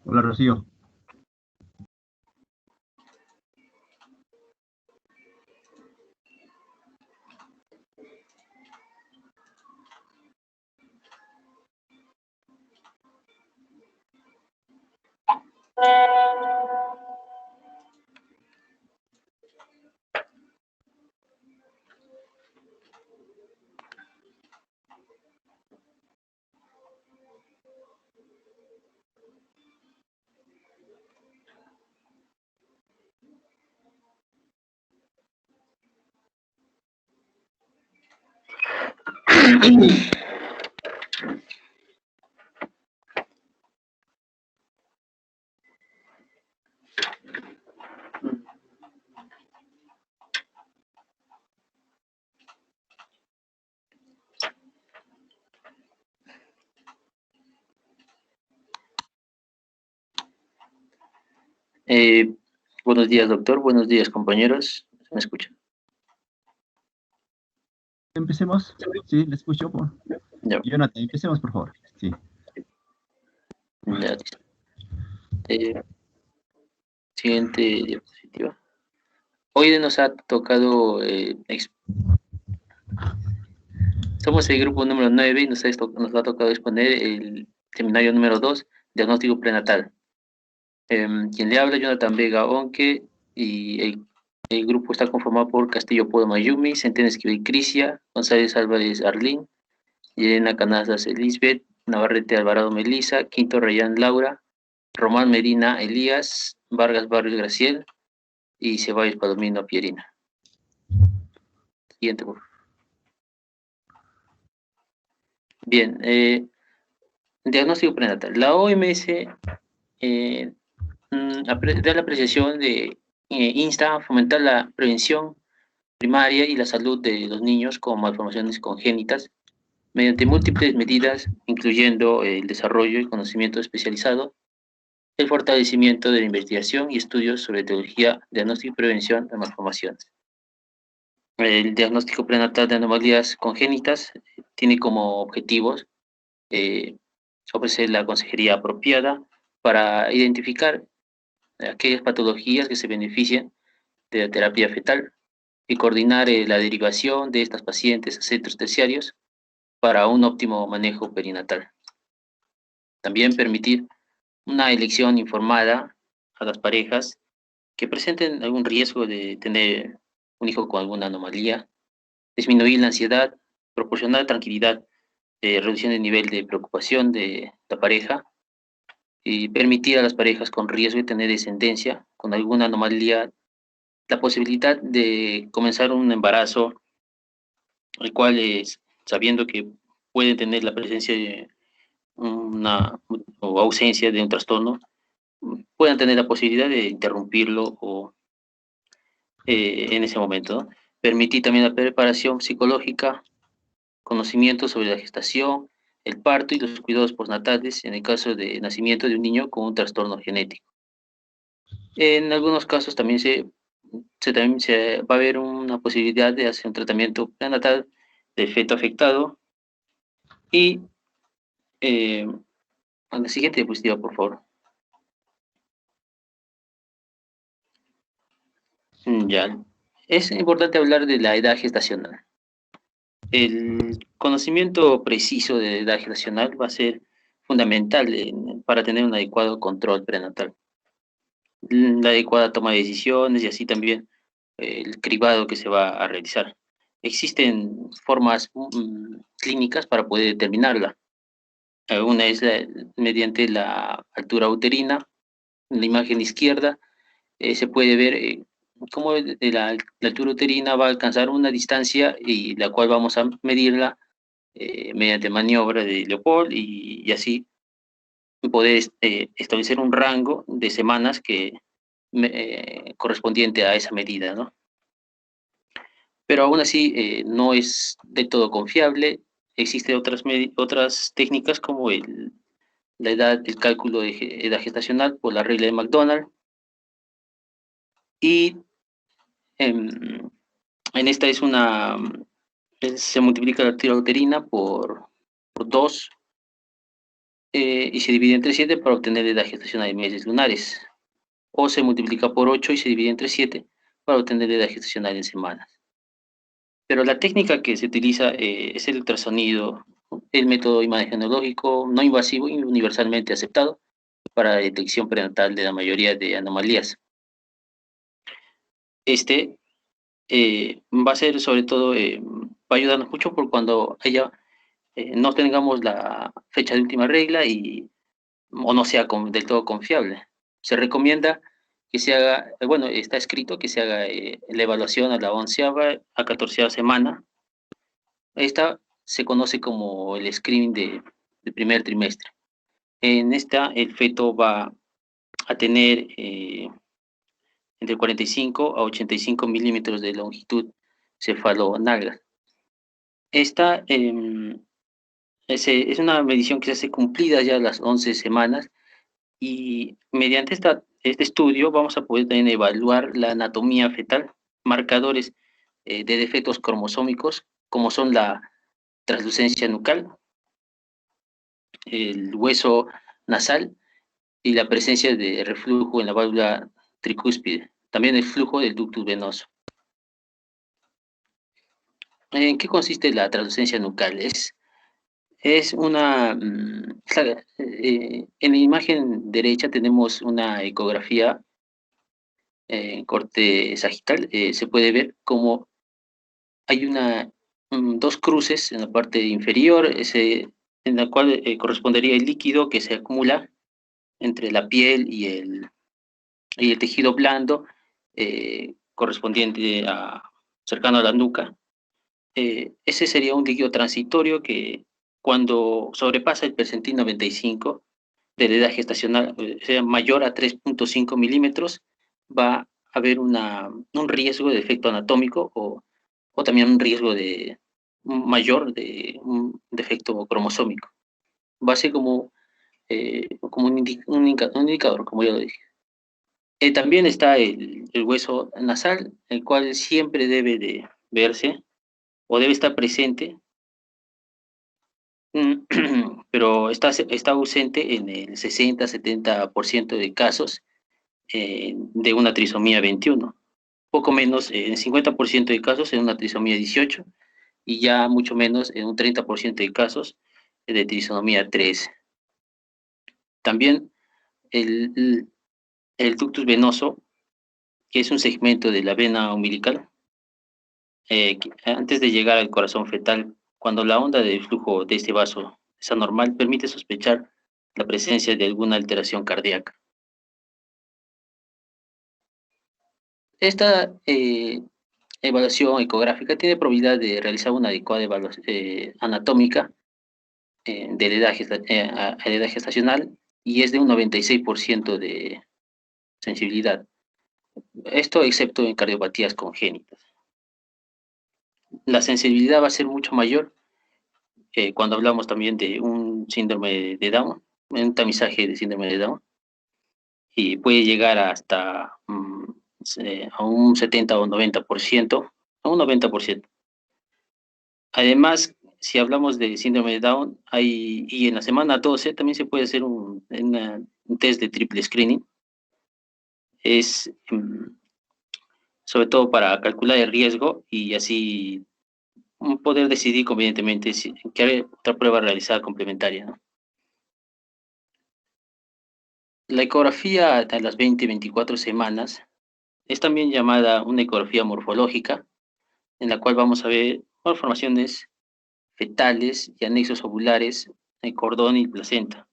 Hola, Rocío. Eh, Buenos días, doctor. Buenos días, compañeros. ¿Me escuchan? Empecemos. Sí, le escucho. Ya, Jonathan, empecemos, por favor. Sí. ya, listo. Eh, Siguiente diapositiva. Hoy nos ha tocado, somos el grupo número 9 y nos ha tocado exponer el seminario número 2, diagnóstico prenatal. Quien le habla, Jonathan Vega Onque, y el grupo está conformado por Castillo Puedo Mayumi, Centeno Esquivel Crisia, González Álvarez Arlín, Elena Canazas Elizabeth, Navarrete Alvarado Melisa, Quinto Rayán Laura, Román Medina Elías, Vargas Barrios Graciel y Ceballos Palomino Pierina. Siguiente, por favor. Bien, diagnóstico prenatal. La OMS da la apreciación de insta a fomentar la prevención primaria y la salud de los niños con malformaciones congénitas mediante múltiples medidas, incluyendo el desarrollo y conocimiento especializado, el fortalecimiento de la investigación y estudios sobre etiología, diagnóstico y prevención de malformaciones. El diagnóstico prenatal de anomalías congénitas tiene como objetivos eh, ofrecer la consejería apropiada para identificar aquellas patologías que se benefician de la terapia fetal y coordinar la derivación de estas pacientes a centros terciarios para un óptimo manejo perinatal. También permitir una elección informada a las parejas que presenten algún riesgo de tener un hijo con alguna anomalía, disminuir la ansiedad, proporcionar tranquilidad, reducción del nivel de preocupación de la pareja y permitir a las parejas con riesgo de tener descendencia con alguna anomalía la posibilidad de comenzar un embarazo, el cual es sabiendo que puede tener la presencia de una o ausencia de un trastorno, puedan tener la posibilidad de interrumpirlo o en ese momento, ¿no? Permitir también la preparación psicológica, conocimiento sobre la gestación, el parto y los cuidados postnatales en el caso de nacimiento de un niño con un trastorno genético. En algunos casos también también se va a haber una posibilidad de hacer un tratamiento prenatal del feto afectado y a la siguiente diapositiva, por favor. Ya. Es importante hablar de la edad gestacional. El conocimiento preciso de la edad gestacional va a ser fundamental para tener un adecuado control prenatal, la adecuada toma de decisiones y así también el cribado que se va a realizar. Existen formas clínicas para poder determinarla. Una es mediante la altura uterina. En la imagen izquierda se puede ver cómo la altura uterina va a alcanzar una distancia y la cual vamos a medirla mediante maniobra de Leopold y así poder establecer un rango de semanas correspondiente a esa medida, ¿no? Pero aún así no es de todo confiable. Existen otras técnicas como la edad, el cálculo de edad gestacional por la regla de McDonald y en esta se multiplica la tira uterina por 2 y se divide entre 7 para obtener la edad gestacional en meses lunares. O se multiplica por 8 y se divide entre 7 para obtener la edad gestacional en semanas. Pero la técnica que se utiliza es el ultrasonido, el método imagenológico no invasivo y universalmente aceptado para la detección prenatal de la mayoría de anomalías. Este va a ser sobre todo, va a ayudarnos mucho por cuando no tengamos la fecha de última regla o no sea del todo confiable. Se recomienda que se haga, bueno, está escrito que se haga la evaluación a la 11ª a 14ª semana. Esta se conoce como el screening del primer trimestre. En esta, el feto va a tener entre 45 a 85 milímetros de longitud cefalonalga. Esta es una medición que se hace cumplida ya las 11 semanas y mediante este estudio vamos a poder también evaluar la anatomía fetal, marcadores de defectos cromosómicos como son la translucencia nucal, el hueso nasal y la presencia de reflujo en la válvula tricúspide, también el flujo del ductus venoso. ¿En qué consiste la translucencia nucal? Es una, en la imagen derecha tenemos una ecografía en corte sagital. Se puede ver como hay dos cruces en la parte inferior, en la cual correspondería el líquido que se acumula entre la piel y el tejido blando correspondiente cercano a la nuca. Ese sería un líquido transitorio que cuando sobrepasa el percentil 95 de la edad gestacional, sea mayor a 3.5 milímetros, va a haber un riesgo de defecto anatómico o también un riesgo mayor de un defecto cromosómico. Va a ser como un indicador, como ya lo dije. También está el hueso nasal, el cual siempre debe de verse o debe estar presente, pero está ausente en el 60-70% de casos de una trisomía 21, poco menos en 50% de casos en una trisomía 18 y ya mucho menos en un 30% de casos de trisomía 13. También el ductus venoso, que es un segmento de la vena umbilical, antes de llegar al corazón fetal, cuando la onda de flujo de este vaso es anormal, permite sospechar la presencia de alguna alteración cardíaca. Esta evaluación ecográfica tiene probabilidad de realizar una adecuada evaluación anatómica de la edad, a la edad gestacional y es de un 96% de sensibilidad. Esto excepto en cardiopatías congénitas. La sensibilidad va a ser mucho mayor cuando hablamos también de un síndrome de Down, un tamizaje de síndrome de Down, y puede llegar hasta a un 70 o 90%, a un 90%. Además, si hablamos de síndrome de Down, y en la semana 12 también se puede hacer un test de triple screening. Es sobre todo para calcular el riesgo y así poder decidir convenientemente qué otra prueba realizar complementaria, ¿no? La ecografía a las 20-24 semanas es también llamada una ecografía morfológica, en la cual vamos a ver malformaciones fetales y anexos ovulares, el cordón y placenta.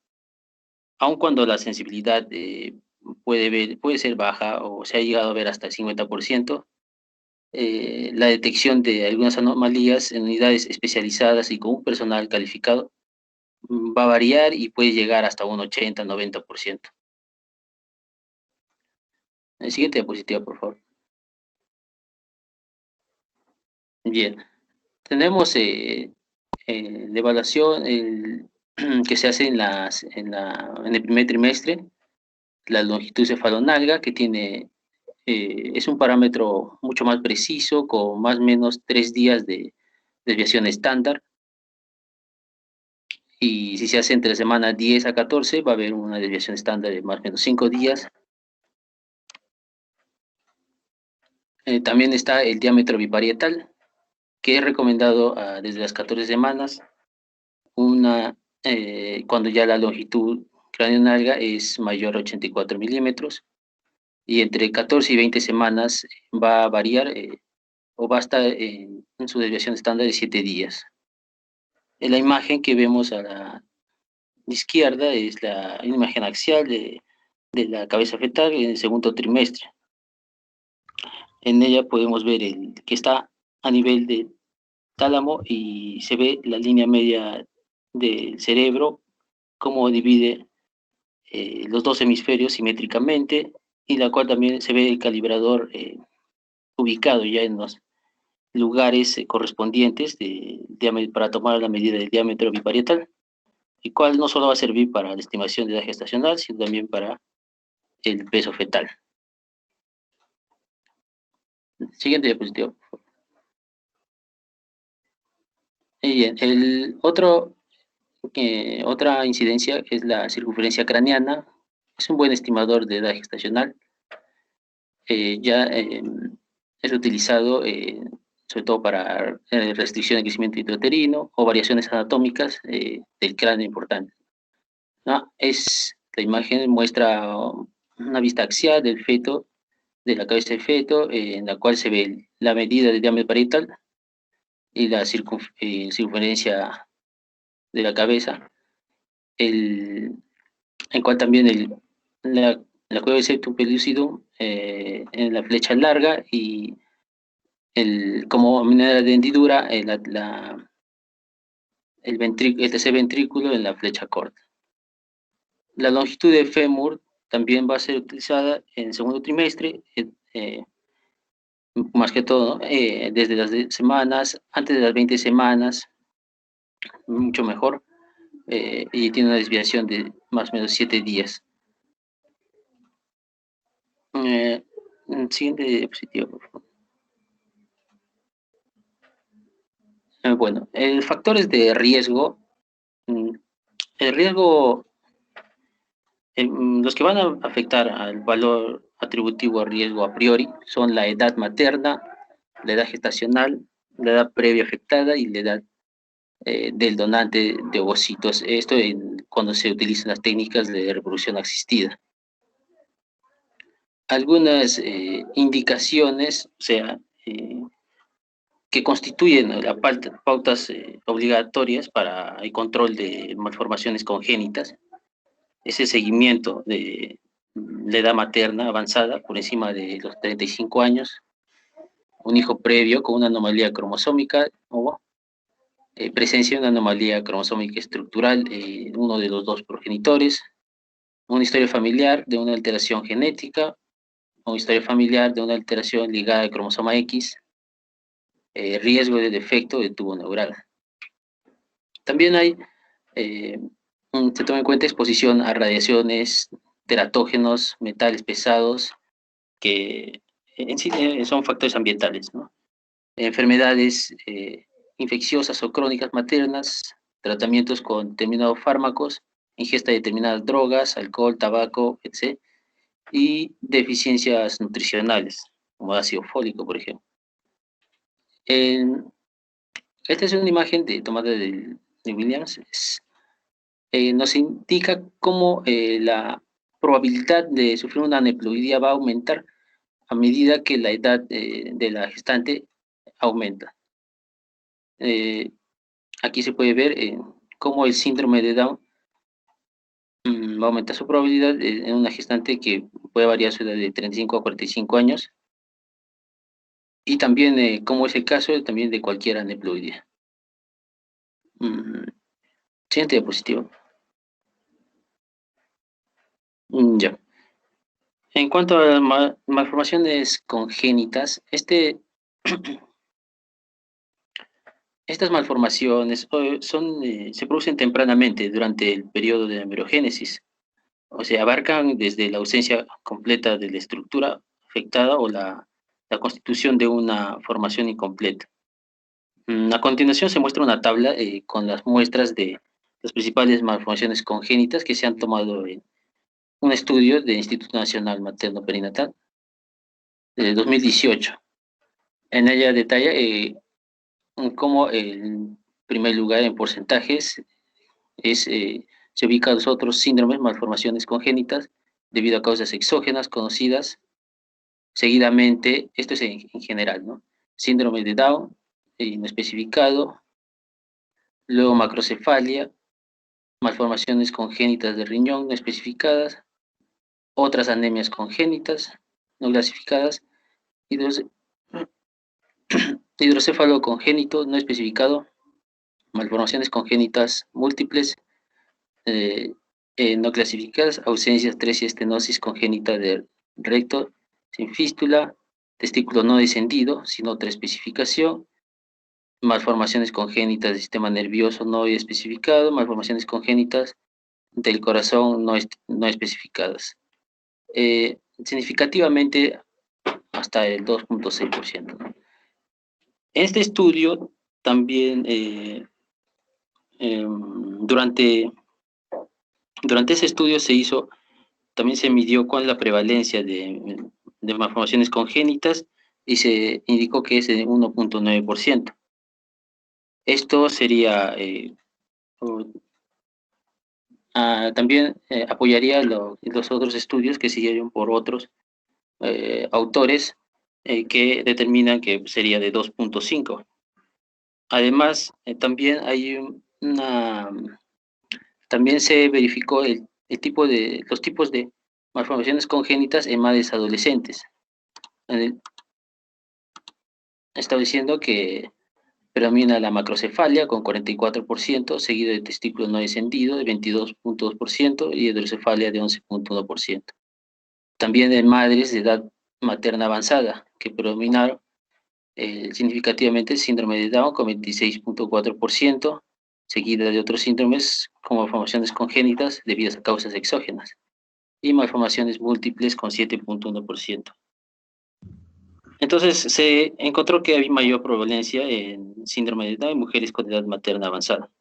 Aun cuando la sensibilidad puede ser baja o se ha llegado a ver hasta el 50%, la detección de algunas anomalías en unidades especializadas y con un personal calificado va a variar y puede llegar hasta un 80-90%. El siguiente diapositiva, por favor. Bien, tenemos la evaluación que se hace en el primer trimestre, la longitud cefalonalga, que es un parámetro mucho más preciso, con más o menos 3 días de desviación estándar. y si se hace entre la semana 10 a 14, va a haber una desviación estándar de más o menos 5 días. También está el diámetro biparietal, que es recomendado desde las 14 semanas, cuando ya la longitud craneonalga es mayor a 84 milímetros, y entre 14 y 20 semanas va a variar o va a estar en su desviación estándar de 7 días. En la imagen que vemos a la izquierda es la imagen axial de la cabeza fetal en el segundo trimestre. En ella podemos ver que está a nivel de tálamo y se ve la línea media del cerebro, cómo divide los dos hemisferios simétricamente, y la cual también se ve el calibrador ubicado ya en los lugares correspondientes para tomar la medida del diámetro biparietal, el cual no solo va a servir para la estimación de edad gestacional, sino también para el peso fetal. Siguiente diapositiva. Y bien, otra incidencia es la circunferencia craneana. Es un buen estimador de edad gestacional. Es utilizado sobre todo para restricción del crecimiento intrauterino o variaciones anatómicas del cráneo importante. ¿No? La imagen muestra una vista axial del feto, de la cabeza del feto, en la cual se ve la medida del diámetro parietal y la circunferencia de la cabeza, en cual también la cueva del septum pellucidum en la flecha larga y como manera de hendidura el tercer ventrículo en la flecha corta. La longitud de fémur también va a ser utilizada en el segundo trimestre, más que todo, ¿no? Desde las semanas, antes de las 20 semanas, mucho mejor, y tiene una desviación de más o menos 7 días. Siguiente diapositiva, por favor. Bueno, factores de riesgo. El riesgo, los que van a afectar al valor atributivo a riesgo a priori son la edad materna, la edad gestacional, la edad previa afectada y la edad del donante de ovocitos. Esto cuando se utilizan las técnicas de reproducción asistida. Algunas indicaciones, o sea, que constituyen las pautas obligatorias para el control de malformaciones congénitas, es el seguimiento de la edad materna avanzada por encima de los 35 años, un hijo previo con una anomalía cromosómica o presencia de una anomalía cromosómica estructural en uno de los dos progenitores, una historia familiar de una alteración genética, una historia familiar de una alteración ligada al cromosoma X, riesgo de defecto de tubo neural. También se toma en cuenta exposición a radiaciones, teratógenos, metales pesados, que en sí son factores ambientales, ¿no? Enfermedades infecciosas o crónicas maternas, tratamientos con determinados fármacos, ingesta de determinadas drogas, alcohol, tabaco, etc. Y deficiencias nutricionales, como ácido fólico, por ejemplo. Esta es una imagen tomada de Williams. Nos indica cómo la probabilidad de sufrir una aneuploidía va a aumentar a medida que la edad de la gestante aumenta. Aquí se puede ver cómo el síndrome de Down va a aumentar su probabilidad en una gestante que puede variar su edad de 35 a 45 años, y también como es el caso también de cualquier aneuploidía. Siguiente diapositiva. Ya. En cuanto a las malformaciones congénitas, estas malformaciones se producen tempranamente durante el periodo de embriogénesis, o sea, abarcan desde la ausencia completa de la estructura afectada o la constitución de una formación incompleta. A continuación se muestra una tabla con las muestras de las principales malformaciones congénitas que se han tomado en un estudio del Instituto Nacional Materno Perinatal de 2018. En ella detalla cómo el primer lugar en porcentajes se ubican los otros síndromes, malformaciones congénitas, debido a causas exógenas conocidas seguidamente. Esto es en general, ¿no? Síndrome de Down, no especificado, luego macrocefalia, malformaciones congénitas del riñón no especificadas, otras anemias congénitas no clasificadas, hidrocéfalo congénito no especificado, malformaciones congénitas múltiples no clasificadas, ausencias, atresia, estenosis congénita del recto sin fístula, testículo no descendido sin otra especificación, malformaciones congénitas del sistema nervioso no especificado, malformaciones congénitas del corazón no especificadas. Significativamente hasta el 2.6%, ¿no? En este estudio también durante ese estudio también se midió cuál es la prevalencia de malformaciones congénitas y se indicó que es de 1.9%. Esto sería, también apoyaría los otros estudios que siguieron por otros autores que determinan que sería de 2.5. Además, también también se verificó los tipos de malformaciones congénitas en madres adolescentes, estableciendo que predomina la macrocefalia con 44%, seguido de testículo no descendido de 22.2% y hidrocefalia de 11.1%. También en madres de edad materna avanzada, que predominaron significativamente el síndrome de Down con 26.4%, seguida de otros síndromes como malformaciones congénitas debidas a causas exógenas y malformaciones múltiples con 7.1%. Entonces se encontró que había mayor prevalencia en síndrome de Down en mujeres con edad materna avanzada.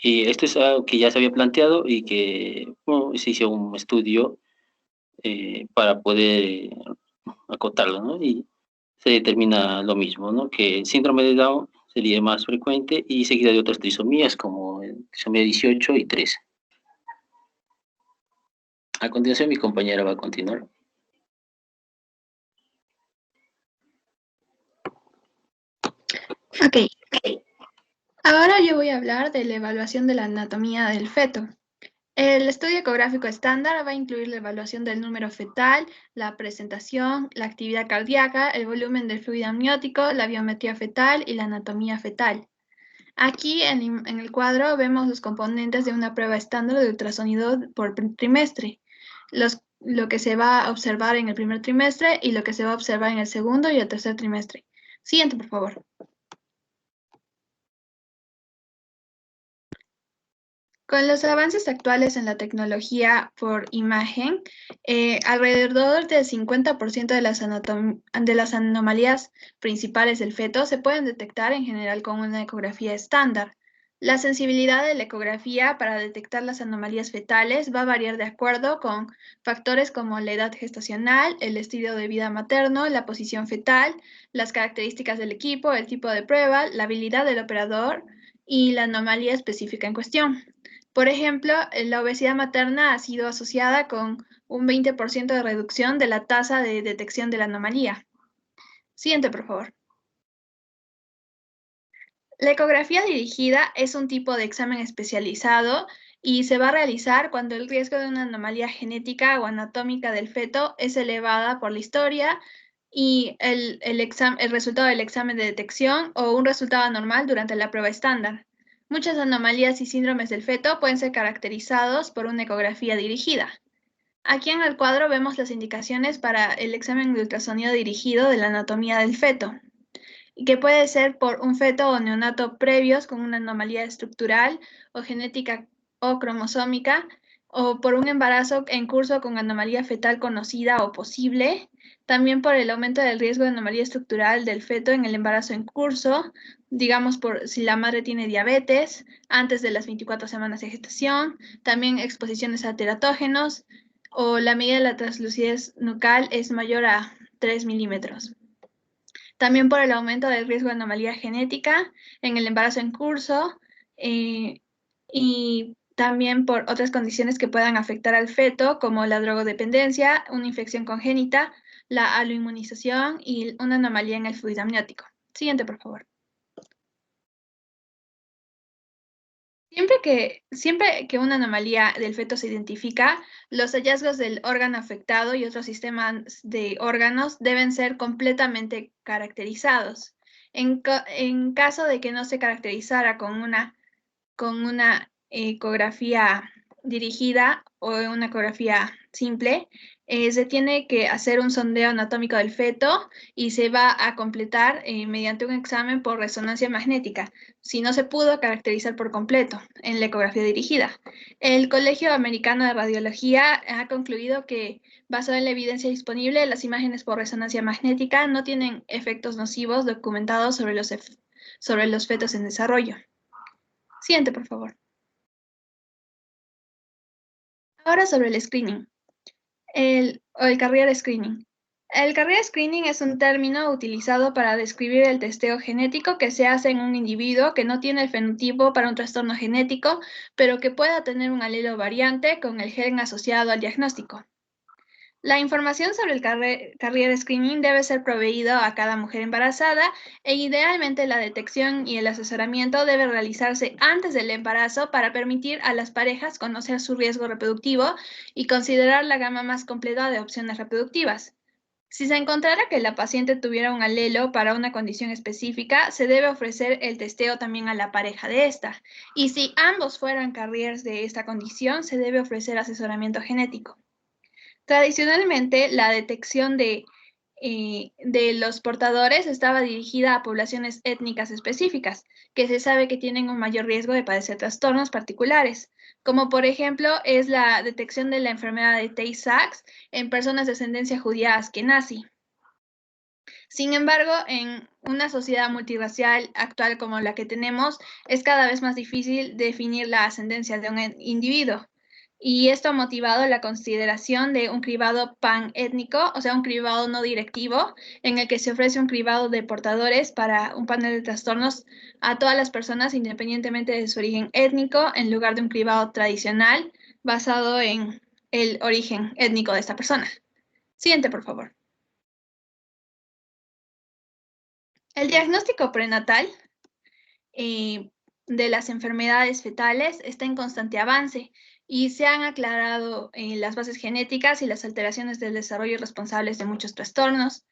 Y esto es algo que ya se había planteado y que se hizo un estudio para poder acotarlo, ¿no? Y se determina lo mismo, ¿no? Que el síndrome de Down sería más frecuente y seguida de otras trisomías como trisomía 18 y 13. A continuación mi compañera va a continuar. Ok. Ahora yo voy a hablar de la evaluación de la anatomía del feto. El estudio ecográfico estándar va a incluir la evaluación del número fetal, la presentación, la actividad cardíaca, el volumen del fluido amniótico, la biometría fetal y la anatomía fetal. Aquí en el cuadro vemos los componentes de una prueba estándar de ultrasonido por trimestre, lo que se va a observar en el primer trimestre y lo que se va a observar en el segundo y el tercer trimestre. Siguiente, por favor. Con los avances actuales en la tecnología por imagen, alrededor del 50% de las anomalías principales del feto se pueden detectar en general con una ecografía estándar. La sensibilidad de la ecografía para detectar las anomalías fetales va a variar de acuerdo con factores como la edad gestacional, el estilo de vida materno, la posición fetal, las características del equipo, el tipo de prueba, la habilidad del operador y la anomalía específica en cuestión. Por ejemplo, la obesidad materna ha sido asociada con un 20% de reducción de la tasa de detección de la anomalía. Siguiente, por favor. La ecografía dirigida es un tipo de examen especializado y se va a realizar cuando el riesgo de una anomalía genética o anatómica del feto es elevada por la historia y el resultado del examen de detección o un resultado anormal durante la prueba estándar. Muchas anomalías y síndromes del feto pueden ser caracterizados por una ecografía dirigida. Aquí en el cuadro vemos las indicaciones para el examen de ultrasonido dirigido de la anatomía del feto, que puede ser por un feto o neonato previos con una anomalía estructural o genética o cromosómica o por un embarazo en curso con anomalía fetal conocida o posible, también por el aumento del riesgo de anomalía estructural del feto en el embarazo en curso, digamos por si la madre tiene diabetes, antes de las 24 semanas de gestación, también exposiciones a teratógenos, o la medida de la translucidez nucal es mayor a 3 milímetros. También por el aumento del riesgo de anomalía genética en el embarazo en curso, y también por otras condiciones que puedan afectar al feto, como la drogodependencia, una infección congénita, la aloinmunización y una anomalía en el fluido amniótico. Siguiente, por favor. Siempre que una anomalía del feto se identifica, los hallazgos del órgano afectado y otros sistemas de órganos deben ser completamente caracterizados. En caso de que no se caracterizara con una ecografía dirigida o una ecografía simple, se tiene que hacer un sondeo anatómico del feto y se va a completar mediante un examen por resonancia magnética, si no se pudo caracterizar por completo en la ecografía dirigida. El Colegio Americano de Radiología ha concluido que, basado en la evidencia disponible, las imágenes por resonancia magnética no tienen efectos nocivos documentados sobre los fetos en desarrollo. Siguiente, por favor. Ahora sobre el screening, el carrier screening. El carrier screening es un término utilizado para describir el testeo genético que se hace en un individuo que no tiene el fenotipo para un trastorno genético, pero que pueda tener un alelo variante con el gen asociado al diagnóstico. La información sobre el carrier screening debe ser proveído a cada mujer embarazada e idealmente la detección y el asesoramiento debe realizarse antes del embarazo para permitir a las parejas conocer su riesgo reproductivo y considerar la gama más completa de opciones reproductivas. Si se encontrara que la paciente tuviera un alelo para una condición específica, se debe ofrecer el testeo también a la pareja de esta. Y si ambos fueran carriers de esta condición, se debe ofrecer asesoramiento genético. Tradicionalmente, la detección de los portadores estaba dirigida a poblaciones étnicas específicas, que se sabe que tienen un mayor riesgo de padecer trastornos particulares, como por ejemplo es la detección de la enfermedad de Tay-Sachs en personas de ascendencia judía askenazi. Sin embargo, en una sociedad multirracial actual como la que tenemos, es cada vez más difícil definir la ascendencia de un individuo. Y esto ha motivado la consideración de un cribado panétnico, o sea, un cribado no directivo, en el que se ofrece un cribado de portadores para un panel de trastornos a todas las personas independientemente de su origen étnico, en lugar de un cribado tradicional basado en el origen étnico de esta persona. Siguiente, por favor. El diagnóstico prenatal de las enfermedades fetales está en constante avance y se han aclarado las bases genéticas y las alteraciones del desarrollo responsables de muchos trastornos.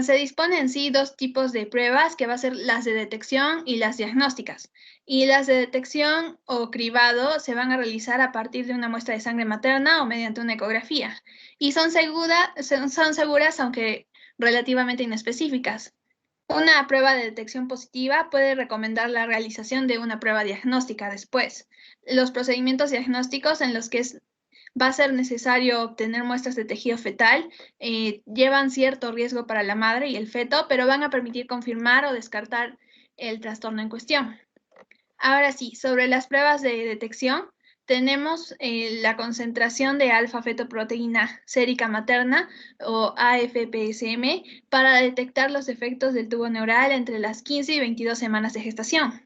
Se disponen en sí dos tipos de pruebas, que va a ser las de detección y las diagnósticas. Y las de detección o cribado se van a realizar a partir de una muestra de sangre materna o mediante una ecografía. Y son seguras, aunque relativamente inespecíficas. Una prueba de detección positiva puede recomendar la realización de una prueba diagnóstica después. Los procedimientos diagnósticos en los que va a ser necesario obtener muestras de tejido fetal llevan cierto riesgo para la madre y el feto, pero van a permitir confirmar o descartar el trastorno en cuestión. Ahora sí, sobre las pruebas de detección, tenemos la concentración de alfa-fetoproteína sérica materna o AFPSM para detectar los efectos del tubo neural entre las 15 y 22 semanas de gestación.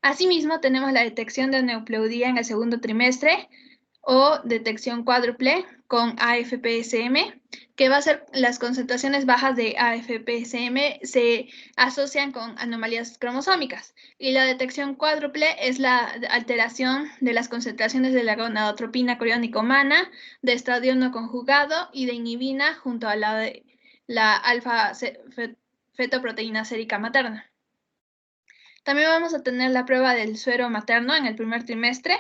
Asimismo, tenemos la detección de aneuploidía en el segundo trimestre o detección cuádruple con AFPSM, que va a ser las concentraciones bajas de AFPSM se asocian con anomalías cromosómicas, y la detección cuádruple es la alteración de las concentraciones de la gonadotropina coriónica humana, de estradiol conjugado y de inhibina junto a la alfa-fetoproteína sérica materna. También vamos a tener la prueba del suero materno en el primer trimestre,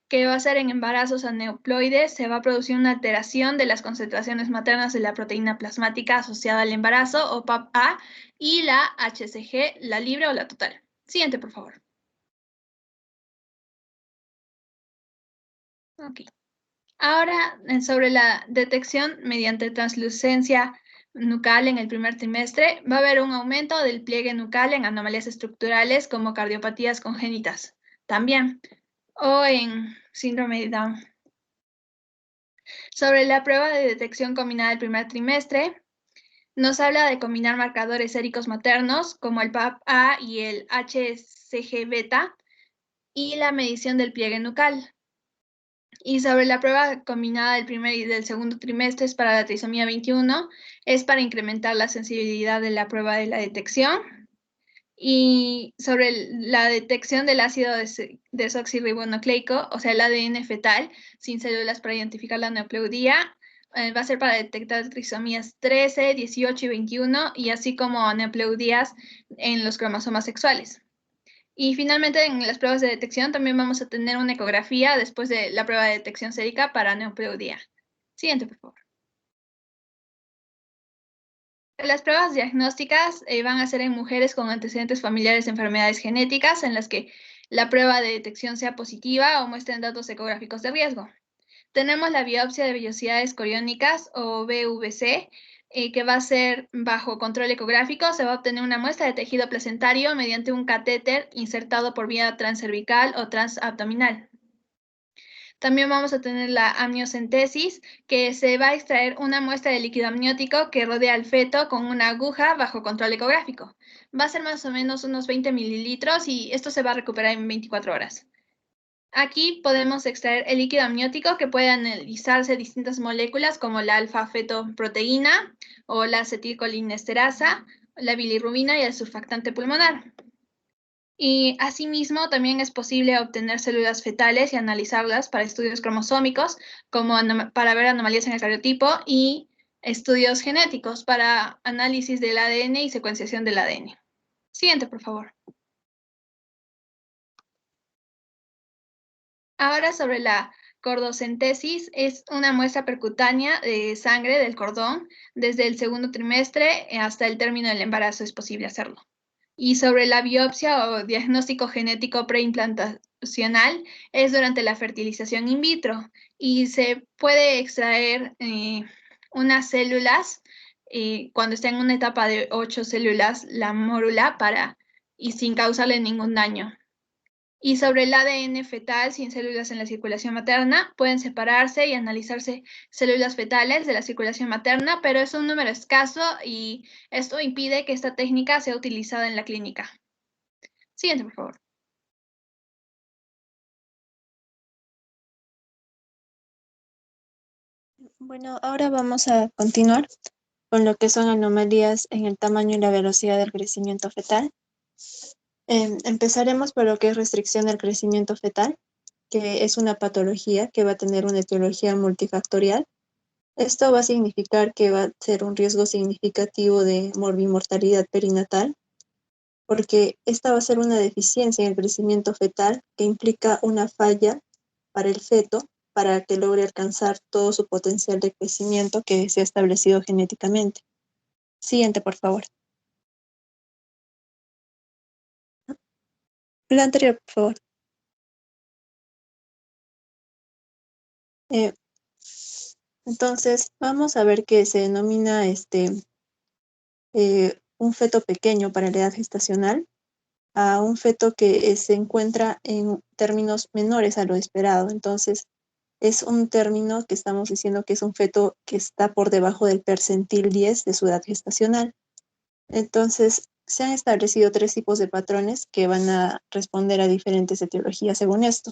que va a ser en embarazos aneuploides. Se va a producir una alteración de las concentraciones maternas de la proteína plasmática asociada al embarazo, o PAP-A, y la HCG, la libre o la total. Siguiente, por favor. Ok. Ahora, sobre la detección mediante translucencia nucal en el primer trimestre, va a haber un aumento del pliegue nucal en anomalías estructurales como cardiopatías congénitas, también, o en síndrome de Down. Sobre la prueba de detección combinada del primer trimestre, nos habla de combinar marcadores séricos maternos como el PAP-A y el HCG-beta y la medición del pliegue nucal. Y sobre la prueba combinada del primer y del segundo trimestre es para la trisomía 21, es para incrementar la sensibilidad de la prueba de la detección. Y sobre la detección del ácido desoxirribonucleico, o sea, el ADN fetal, sin células para identificar la neopleudía, va a ser para detectar trisomías 13, 18 y 21, y así como neopleudías en los cromosomas sexuales. Y finalmente, en las pruebas de detección también vamos a tener una ecografía después de la prueba de detección sérica para neopleudía. Siguiente, por favor. Las pruebas diagnósticas van a ser en mujeres con antecedentes familiares de enfermedades genéticas en las que la prueba de detección sea positiva o muestren datos ecográficos de riesgo. Tenemos la biopsia de vellosidades coriónicas o BVC, que va a ser bajo control ecográfico. Se va a obtener una muestra de tejido placentario mediante un catéter insertado por vía transcervical o transabdominal. También vamos a tener la amniocentesis, que se va a extraer una muestra de líquido amniótico que rodea al feto con una aguja bajo control ecográfico. Va a ser más o menos unos 20 mililitros y esto se va a recuperar en 24 horas. Aquí podemos extraer el líquido amniótico que puede analizarse distintas moléculas como la alfa-fetoproteína o la acetilcolinesterasa, la bilirrubina y el surfactante pulmonar. Y asimismo, también es posible obtener células fetales y analizarlas para estudios cromosómicos, como para ver anomalías en el cariotipo, y estudios genéticos para análisis del ADN y secuenciación del ADN. Siguiente, por favor. Ahora sobre la cordocentesis, es una muestra percutánea de sangre del cordón. Desde el segundo trimestre hasta el término del embarazo es posible hacerlo. Y sobre la biopsia o diagnóstico genético preimplantacional es durante la fertilización in vitro y se puede extraer unas células cuando está en una etapa de 8 células, la mórula, y sin causarle ningún daño. Y sobre el ADN fetal sin células en la circulación materna, pueden separarse y analizarse células fetales de la circulación materna, pero es un número escaso y esto impide que esta técnica sea utilizada en la clínica. Siguiente, por favor. Bueno, ahora vamos a continuar con lo que son anomalías en el tamaño y la velocidad del crecimiento fetal. Empezaremos por lo que es restricción del crecimiento fetal, que es una patología que va a tener una etiología multifactorial. Esto va a significar que va a ser un riesgo significativo de morbimortalidad perinatal, porque esta va a ser una deficiencia en el crecimiento fetal que implica una falla para el feto para que logre alcanzar todo su potencial de crecimiento que se ha establecido genéticamente. Siguiente, por favor. La anterior, por favor. Entonces, vamos a ver que se denomina un feto pequeño para la edad gestacional a un feto que se encuentra en términos menores a lo esperado. Entonces, es un término que estamos diciendo que es un feto que está por debajo del percentil 10 de su edad gestacional. Entonces, se han establecido 3 tipos de patrones que van a responder a diferentes etiologías según esto.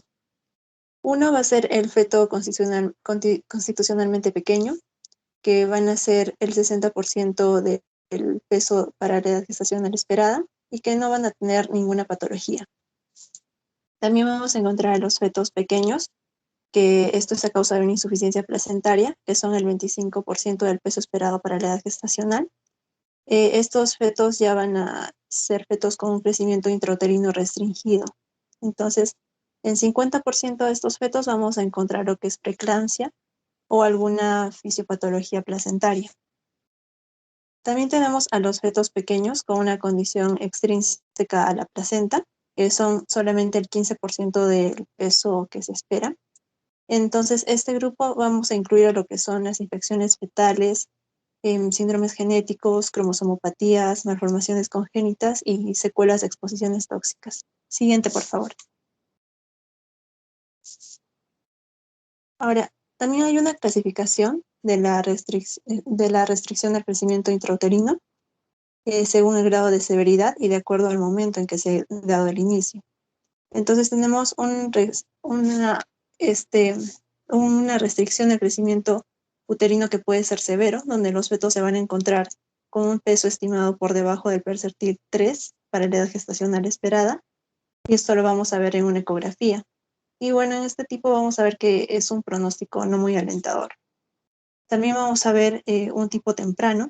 Uno va a ser el feto constitucionalmente pequeño, que van a ser el 60% del peso para la edad gestacional esperada y que no van a tener ninguna patología. También vamos a encontrar a los fetos pequeños, que esto es a causa de una insuficiencia placentaria, que son el 25% del peso esperado para la edad gestacional. Estos fetos ya van a ser fetos con un crecimiento intrauterino restringido. Entonces, en 50% de estos fetos vamos a encontrar lo que es preeclampsia o alguna fisiopatología placentaria. También tenemos a los fetos pequeños con una condición extrínseca a la placenta, que son solamente el 15% del peso que se espera. Entonces, este grupo vamos a incluir a lo que son las infecciones fetales, síndromes genéticos, cromosomopatías, malformaciones congénitas y secuelas de exposiciones tóxicas. Siguiente, por favor. Ahora, también hay una clasificación de la restricción del crecimiento intrauterino según el grado de severidad y de acuerdo al momento en que se ha dado el inicio. Entonces tenemos una restricción del crecimiento uterino que puede ser severo, donde los fetos se van a encontrar con un peso estimado por debajo del percentil 3 para la edad gestacional esperada, y esto lo vamos a ver en una ecografía. Y bueno, en este tipo vamos a ver que es un pronóstico no muy alentador. También vamos a ver un tipo temprano,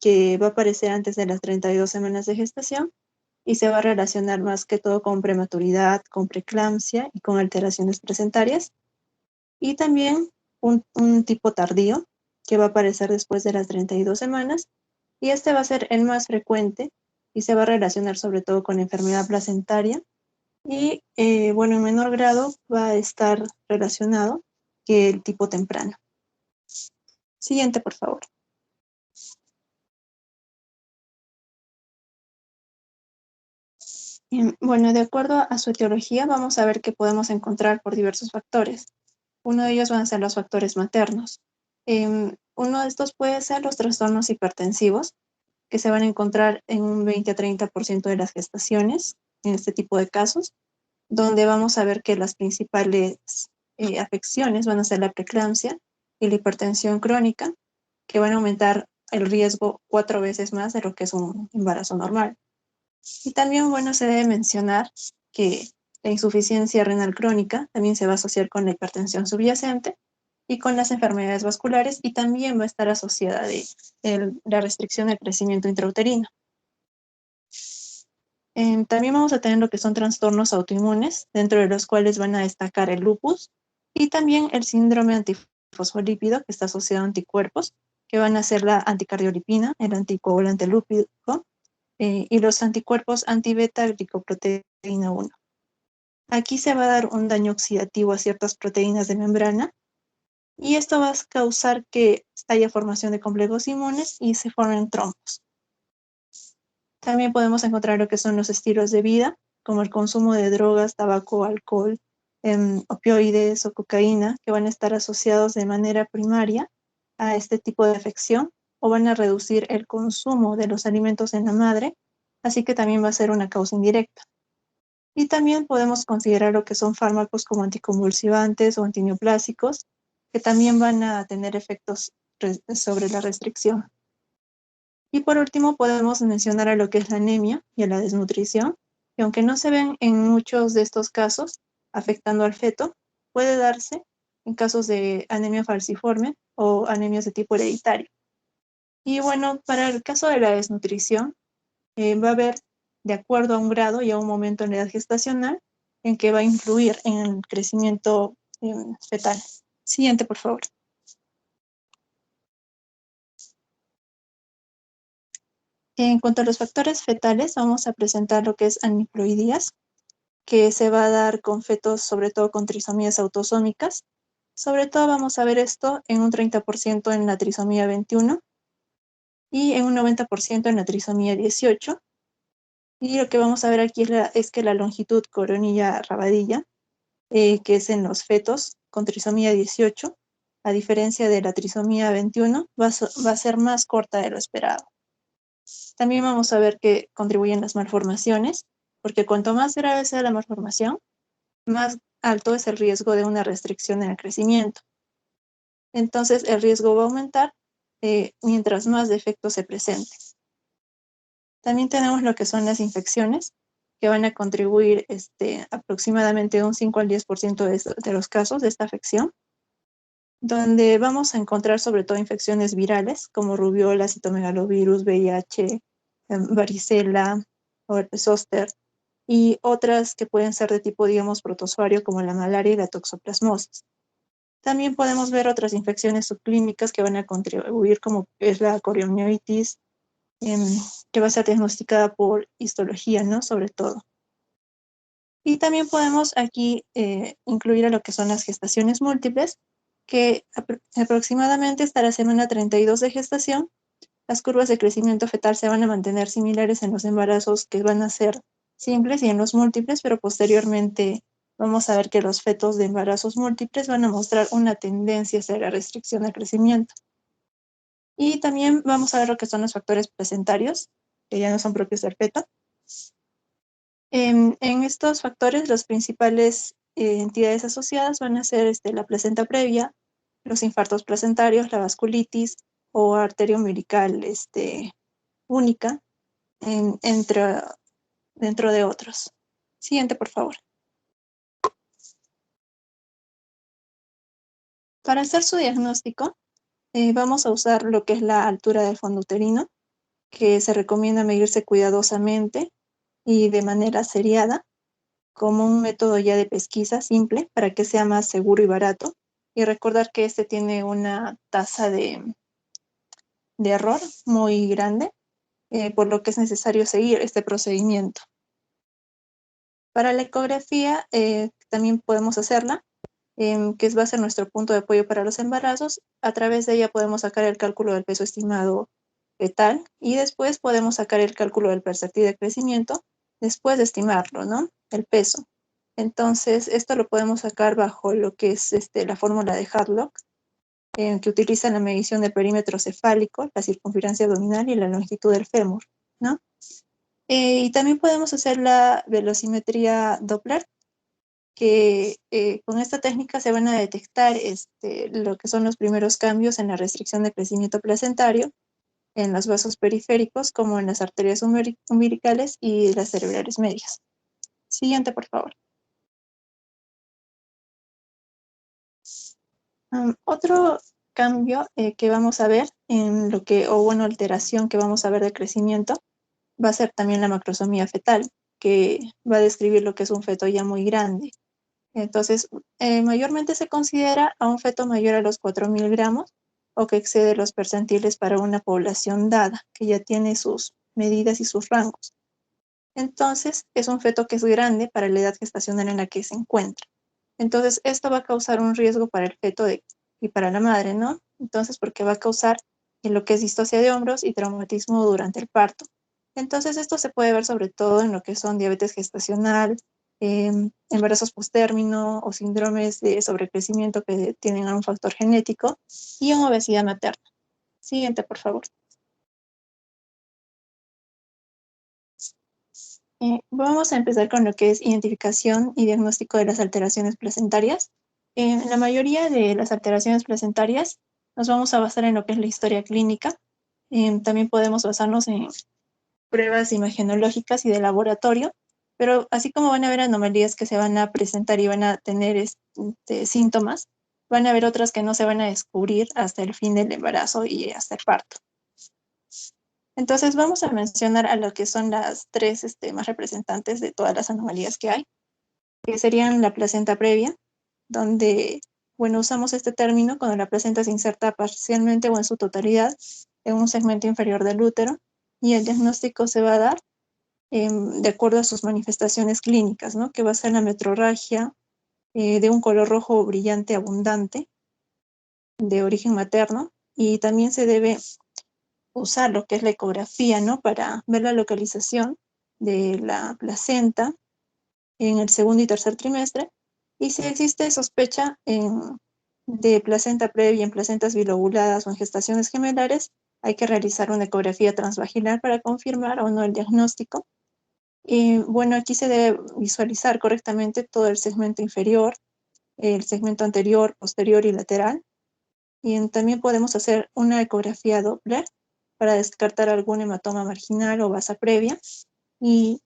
que va a aparecer antes de las 32 semanas de gestación, y se va a relacionar más que todo con prematuridad, con preeclampsia y con alteraciones presentarias. Y también un tipo tardío, que va a aparecer después de las 32 semanas, y este va a ser el más frecuente y se va a relacionar sobre todo con enfermedad placentaria y, bueno, en menor grado va a estar relacionado que el tipo temprano. Siguiente, por favor. Bien, bueno, de acuerdo a su etiología, vamos a ver qué podemos encontrar por diversos factores. Uno de ellos van a ser los factores maternos. Uno de estos puede ser los trastornos hipertensivos, que se van a encontrar en un 20 a 30% de las gestaciones, en este tipo de casos, donde vamos a ver que las principales afecciones van a ser la preeclampsia y la hipertensión crónica, que van a aumentar el riesgo 4 veces más de lo que es un embarazo normal. Y también, bueno, se debe mencionar que la insuficiencia renal crónica también se va a asociar con la hipertensión subyacente y con las enfermedades vasculares, y también va a estar asociada de la restricción del crecimiento intrauterino. También vamos a tener lo que son trastornos autoinmunes, dentro de los cuales van a destacar el lupus y también el síndrome antifosfolípido, que está asociado a anticuerpos, que van a ser la anticardiolipina, el anticoagulante lúpico, y los anticuerpos anti-beta-glicoproteína 1. Aquí se va a dar un daño oxidativo a ciertas proteínas de membrana, y esto va a causar que haya formación de complejos inmunes y se formen trombos. También podemos encontrar lo que son los estilos de vida, como el consumo de drogas, tabaco, alcohol, opioides o cocaína, que van a estar asociados de manera primaria a este tipo de afección, o van a reducir el consumo de los alimentos en la madre, así que también va a ser una causa indirecta. Y también podemos considerar lo que son fármacos como anticonvulsivantes o antineoplásicos, que también van a tener efectos sobre la restricción. Y por último, podemos mencionar a lo que es la anemia y a la desnutrición, que aunque no se ven en muchos de estos casos afectando al feto, puede darse en casos de anemia falciforme o anemias de tipo hereditario. Y bueno, para el caso de la desnutrición, va a haber, de acuerdo a un grado y a un momento en la edad gestacional, en que va a influir en el crecimiento fetal. Siguiente, por favor. En cuanto a los factores fetales, vamos a presentar lo que es aneuploidías, que se va a dar con fetos, sobre todo con trisomías autosómicas. Sobre todo vamos a ver esto en un 30% en la trisomía 21 y en un 90% en la trisomía 18. Y lo que vamos a ver aquí es que la longitud coronilla-rabadilla, que es en los fetos con trisomía 18, a diferencia de la trisomía 21, va a ser más corta de lo esperado. También vamos a ver que contribuyen las malformaciones, porque cuanto más grave sea la malformación, más alto es el riesgo de una restricción en el crecimiento. Entonces, el riesgo va a aumentar mientras más defectos se presenten. También tenemos lo que son las infecciones, que van a contribuir aproximadamente un 5 al 10% de los casos de esta afección, donde vamos a encontrar sobre todo infecciones virales, como rubiola, citomegalovirus, VIH, varicela o herpes zóster, y otras que pueden ser de tipo, digamos, protozoario, como la malaria y la toxoplasmosis. También podemos ver otras infecciones subclínicas que van a contribuir, como es la coriomiositis, que va a ser diagnosticada por histología, ¿no? Sobre todo. Y también podemos aquí incluir a lo que son las gestaciones múltiples, que aproximadamente hasta la semana 32 de gestación, las curvas de crecimiento fetal se van a mantener similares en los embarazos que van a ser simples y en los múltiples, pero posteriormente vamos a ver que los fetos de embarazos múltiples van a mostrar una tendencia hacia la restricción al crecimiento. Y también vamos a ver lo que son los factores placentarios, que ya no son propios del feto. En estos factores, las principales entidades asociadas van a ser la placenta previa, los infartos placentarios, la vasculitis o arteria umbilical única, dentro de otros. Siguiente, por favor. Para hacer su diagnóstico, vamos a usar lo que es la altura del fondo uterino, que se recomienda medirse cuidadosamente y de manera seriada, como un método ya de pesquisa simple para que sea más seguro y barato. Y recordar que este tiene una tasa de error muy grande, por lo que es necesario seguir este procedimiento. Para la ecografía también podemos hacerla, que va a ser nuestro punto de apoyo para los embarazos. A través de ella podemos sacar el cálculo del peso estimado fetal y después podemos sacar el cálculo del perceptivo de crecimiento después de estimarlo, ¿no? El peso. Entonces, esto lo podemos sacar bajo lo que es la fórmula de Hadlock, que utiliza la medición del perímetro cefálico, la circunferencia abdominal y la longitud del fémur, ¿no? Y también podemos hacer la velocimetría Doppler, que con esta técnica se van a detectar lo que son los primeros cambios en la restricción de crecimiento placentario, en los vasos periféricos, como en las arterias umbilicales y las cerebrales medias. Siguiente, por favor. Otro cambio que vamos a ver en lo que, o bueno, alteración que vamos a ver de crecimiento, va a ser también la macrosomía fetal, que va a describir lo que es un feto ya muy grande. Entonces, mayormente se considera a un feto mayor a los 4.000 gramos o que excede los percentiles para una población dada, que ya tiene sus medidas y sus rangos. Entonces, es un feto que es grande para la edad gestacional en la que se encuentra. Entonces, esto va a causar un riesgo para el feto y para la madre, ¿no? Entonces, porque va a causar lo que es distocia de hombros y traumatismo durante el parto. Entonces, esto se puede ver sobre todo en lo que son diabetes gestacional, embarazos postérmino o síndromes de sobrecrecimiento que tienen un factor genético y en obesidad materna. Siguiente, por favor. Vamos a empezar con lo que es identificación y diagnóstico de las alteraciones placentarias. En la mayoría de las alteraciones placentarias nos vamos a basar en lo que es la historia clínica. También podemos basarnos en pruebas imagenológicas y de laboratorio, pero así como van a haber anomalías que se van a presentar y van a tener síntomas, van a haber otras que no se van a descubrir hasta el fin del embarazo y hasta el parto. Entonces vamos a mencionar a lo que son las tres más representantes de todas las anomalías que hay, que serían la placenta previa, donde, bueno, usamos este término cuando la placenta se inserta parcialmente o en su totalidad en un segmento inferior del útero, y el diagnóstico se va a dar de acuerdo a sus manifestaciones clínicas, ¿no? Que va a ser la metrorragia de un color rojo brillante abundante, de origen materno, y también se debe usar lo que es la ecografía, ¿no? Para ver la localización de la placenta en el segundo y tercer trimestre, y si existe sospecha de placenta previa en placentas bilobuladas o en gestaciones gemelares, hay que realizar una ecografía transvaginal para confirmar o no el diagnóstico. Y bueno, aquí se debe visualizar correctamente todo el segmento inferior, el segmento anterior, posterior y lateral. Y también podemos hacer una ecografía Doppler para descartar algún hematoma marginal o basa previa y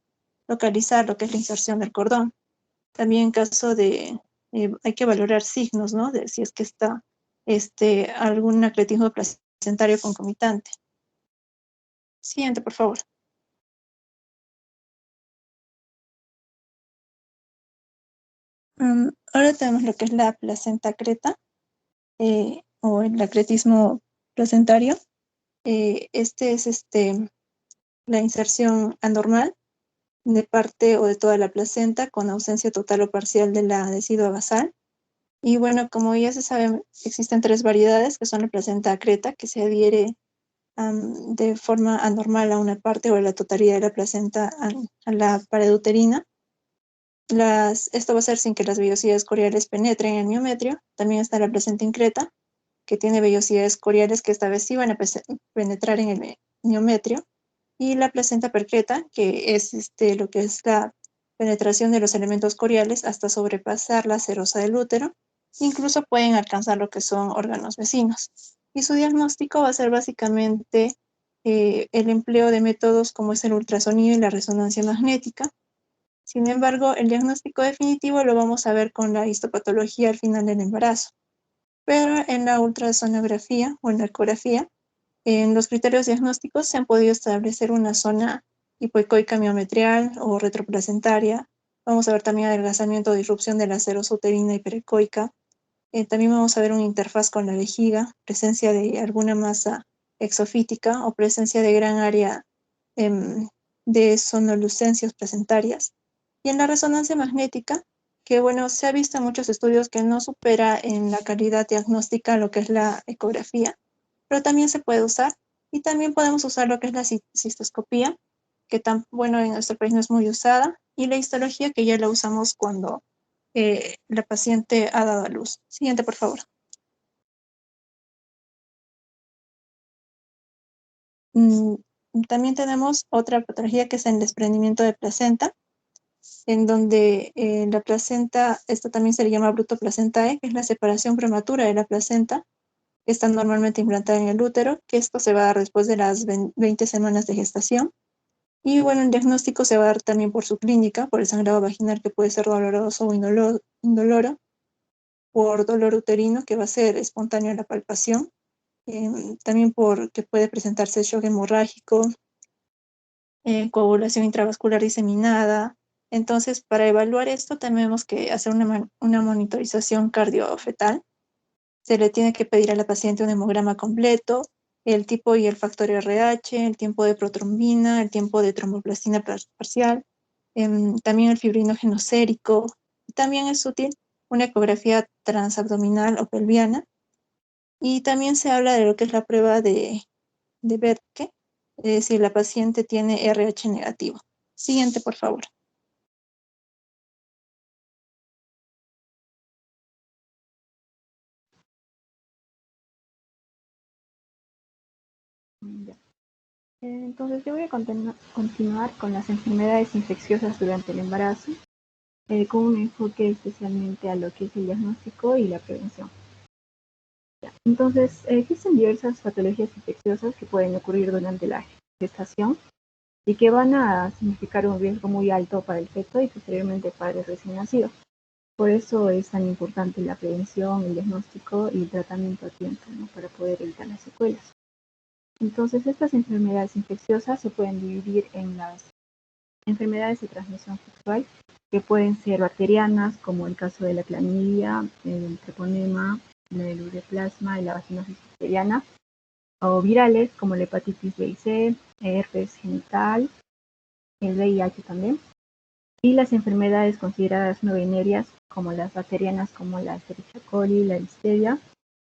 localizar lo que es la inserción del cordón. También en caso de, hay que valorar signos, ¿no? De si es que está algún atletismo placentario concomitante. Siguiente, por favor. Ahora tenemos lo que es la placenta creta o el acretismo placentario. Este es la inserción anormal de parte o de toda la placenta con ausencia total o parcial de la decidua basal. Y bueno, como ya se sabe, existen 3 variedades, que son la placenta acreta, que se adhiere de forma anormal a una parte o a la totalidad de la placenta a la pared uterina. Esto va a ser sin que las vellosidades coriales penetren en el miometrio. También está la placenta increta, que tiene vellosidades coriales que esta vez sí van a penetrar en el miometrio. Y la placenta percreta, que es lo que es la penetración de los elementos coriales hasta sobrepasar la serosa del útero. Incluso pueden alcanzar lo que son órganos vecinos. Y su diagnóstico va a ser básicamente el empleo de métodos como es el ultrasonido y la resonancia magnética. Sin embargo, el diagnóstico definitivo lo vamos a ver con la histopatología al final del embarazo. Pero en la ultrasonografía o en la ecografía, en los criterios diagnósticos se han podido establecer una zona hipoecoica miometrial o retroplacentaria. Vamos a ver también adelgazamiento o disrupción de la serosa uterina hiperecoica. También vamos a ver una interfaz con la vejiga, presencia de alguna masa exofítica o presencia de gran área de sonolucencias placentarias. Y en la resonancia magnética, que bueno, se ha visto en muchos estudios que no supera en la calidad diagnóstica lo que es la ecografía, pero también se puede usar. Y también podemos usar lo que es la cistoscopía, que bueno, en nuestro país no es muy usada, y la histología, que ya la usamos cuando la paciente ha dado a luz. Siguiente, por favor. También tenemos otra patología que es el desprendimiento de placenta, en donde la placenta, esto también se le llama brutoplacentae, que es la separación prematura de la placenta, que está normalmente implantada en el útero, que esto se va a dar después de las 20 semanas de gestación. Y bueno, el diagnóstico se va a dar también por su clínica, por el sangrado vaginal que puede ser doloroso o indoloro, por dolor uterino que va a ser espontáneo en la palpación, también porque puede presentarse shock hemorrágico, coagulación intravascular diseminada. Entonces, para evaluar esto tenemos que hacer una monitorización cardiofetal. Se le tiene que pedir a la paciente un hemograma completo, el tipo y el factor RH, el tiempo de protrombina, el tiempo de tromboplastina parcial, también el fibrinógeno sérico. También es útil una ecografía transabdominal o pelviana. Y también se habla de lo que es la prueba de Bethke, si la paciente tiene RH negativo. Siguiente, por favor. Ya. Entonces yo voy a continuar con las enfermedades infecciosas durante el embarazo, con un enfoque especialmente a lo que es el diagnóstico y la prevención. Ya. Entonces, existen diversas patologías infecciosas que pueden ocurrir durante la gestación y que van a significar un riesgo muy alto para el feto y posteriormente para el recién nacido. Por eso es tan importante la prevención, el diagnóstico y el tratamiento a tiempo, ¿no? Para poder evitar las secuelas. Entonces, estas enfermedades infecciosas se pueden dividir en las enfermedades de transmisión sexual, que pueden ser bacterianas, como el caso de la clamidia, el treponema, el ureaplasma y la vaginosis bacteriana, o virales, como la hepatitis B y C, herpes genital, el VIH también, y las enfermedades consideradas no venéreas, como las bacterianas, como la Escherichia coli, la listeria,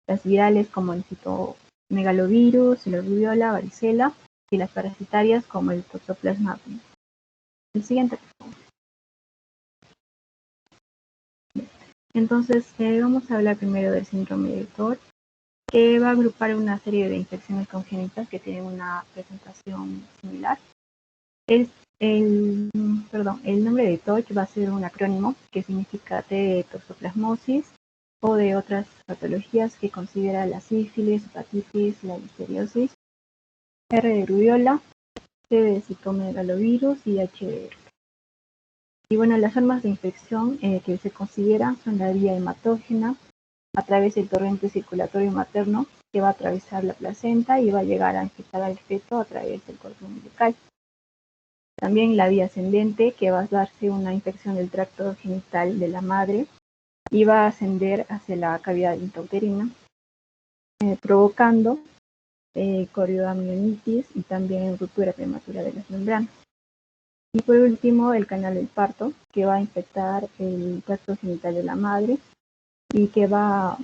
las virales, como el citomegalovirus, la rubiola, varicela, y las parasitarias, como el Toxoplasma. El siguiente, por favor. Entonces, vamos a hablar primero del síndrome de TORCH, que va a agrupar una serie de infecciones congénitas que tienen una presentación similar. El nombre de TORCH va a ser un acrónimo que significa T de toxoplasmosis o de otras patologías que considera la sífilis, hepatitis, la listeriosis, R de rubiola, C de citomegalovirus y H de herpes. Y bueno, las formas de infección que se consideran son la vía hematógena a través del torrente circulatorio materno que va a atravesar la placenta y va a llegar a infectar al feto a través del cordón umbilical. También la vía ascendente, que va a darse una infección del tracto genital de la madre y va a ascender hacia la cavidad intrauterina, provocando corioamionitis y también ruptura prematura de las membranas. Y por último, el canal del parto, que va a infectar el tracto genital de la madre y que va a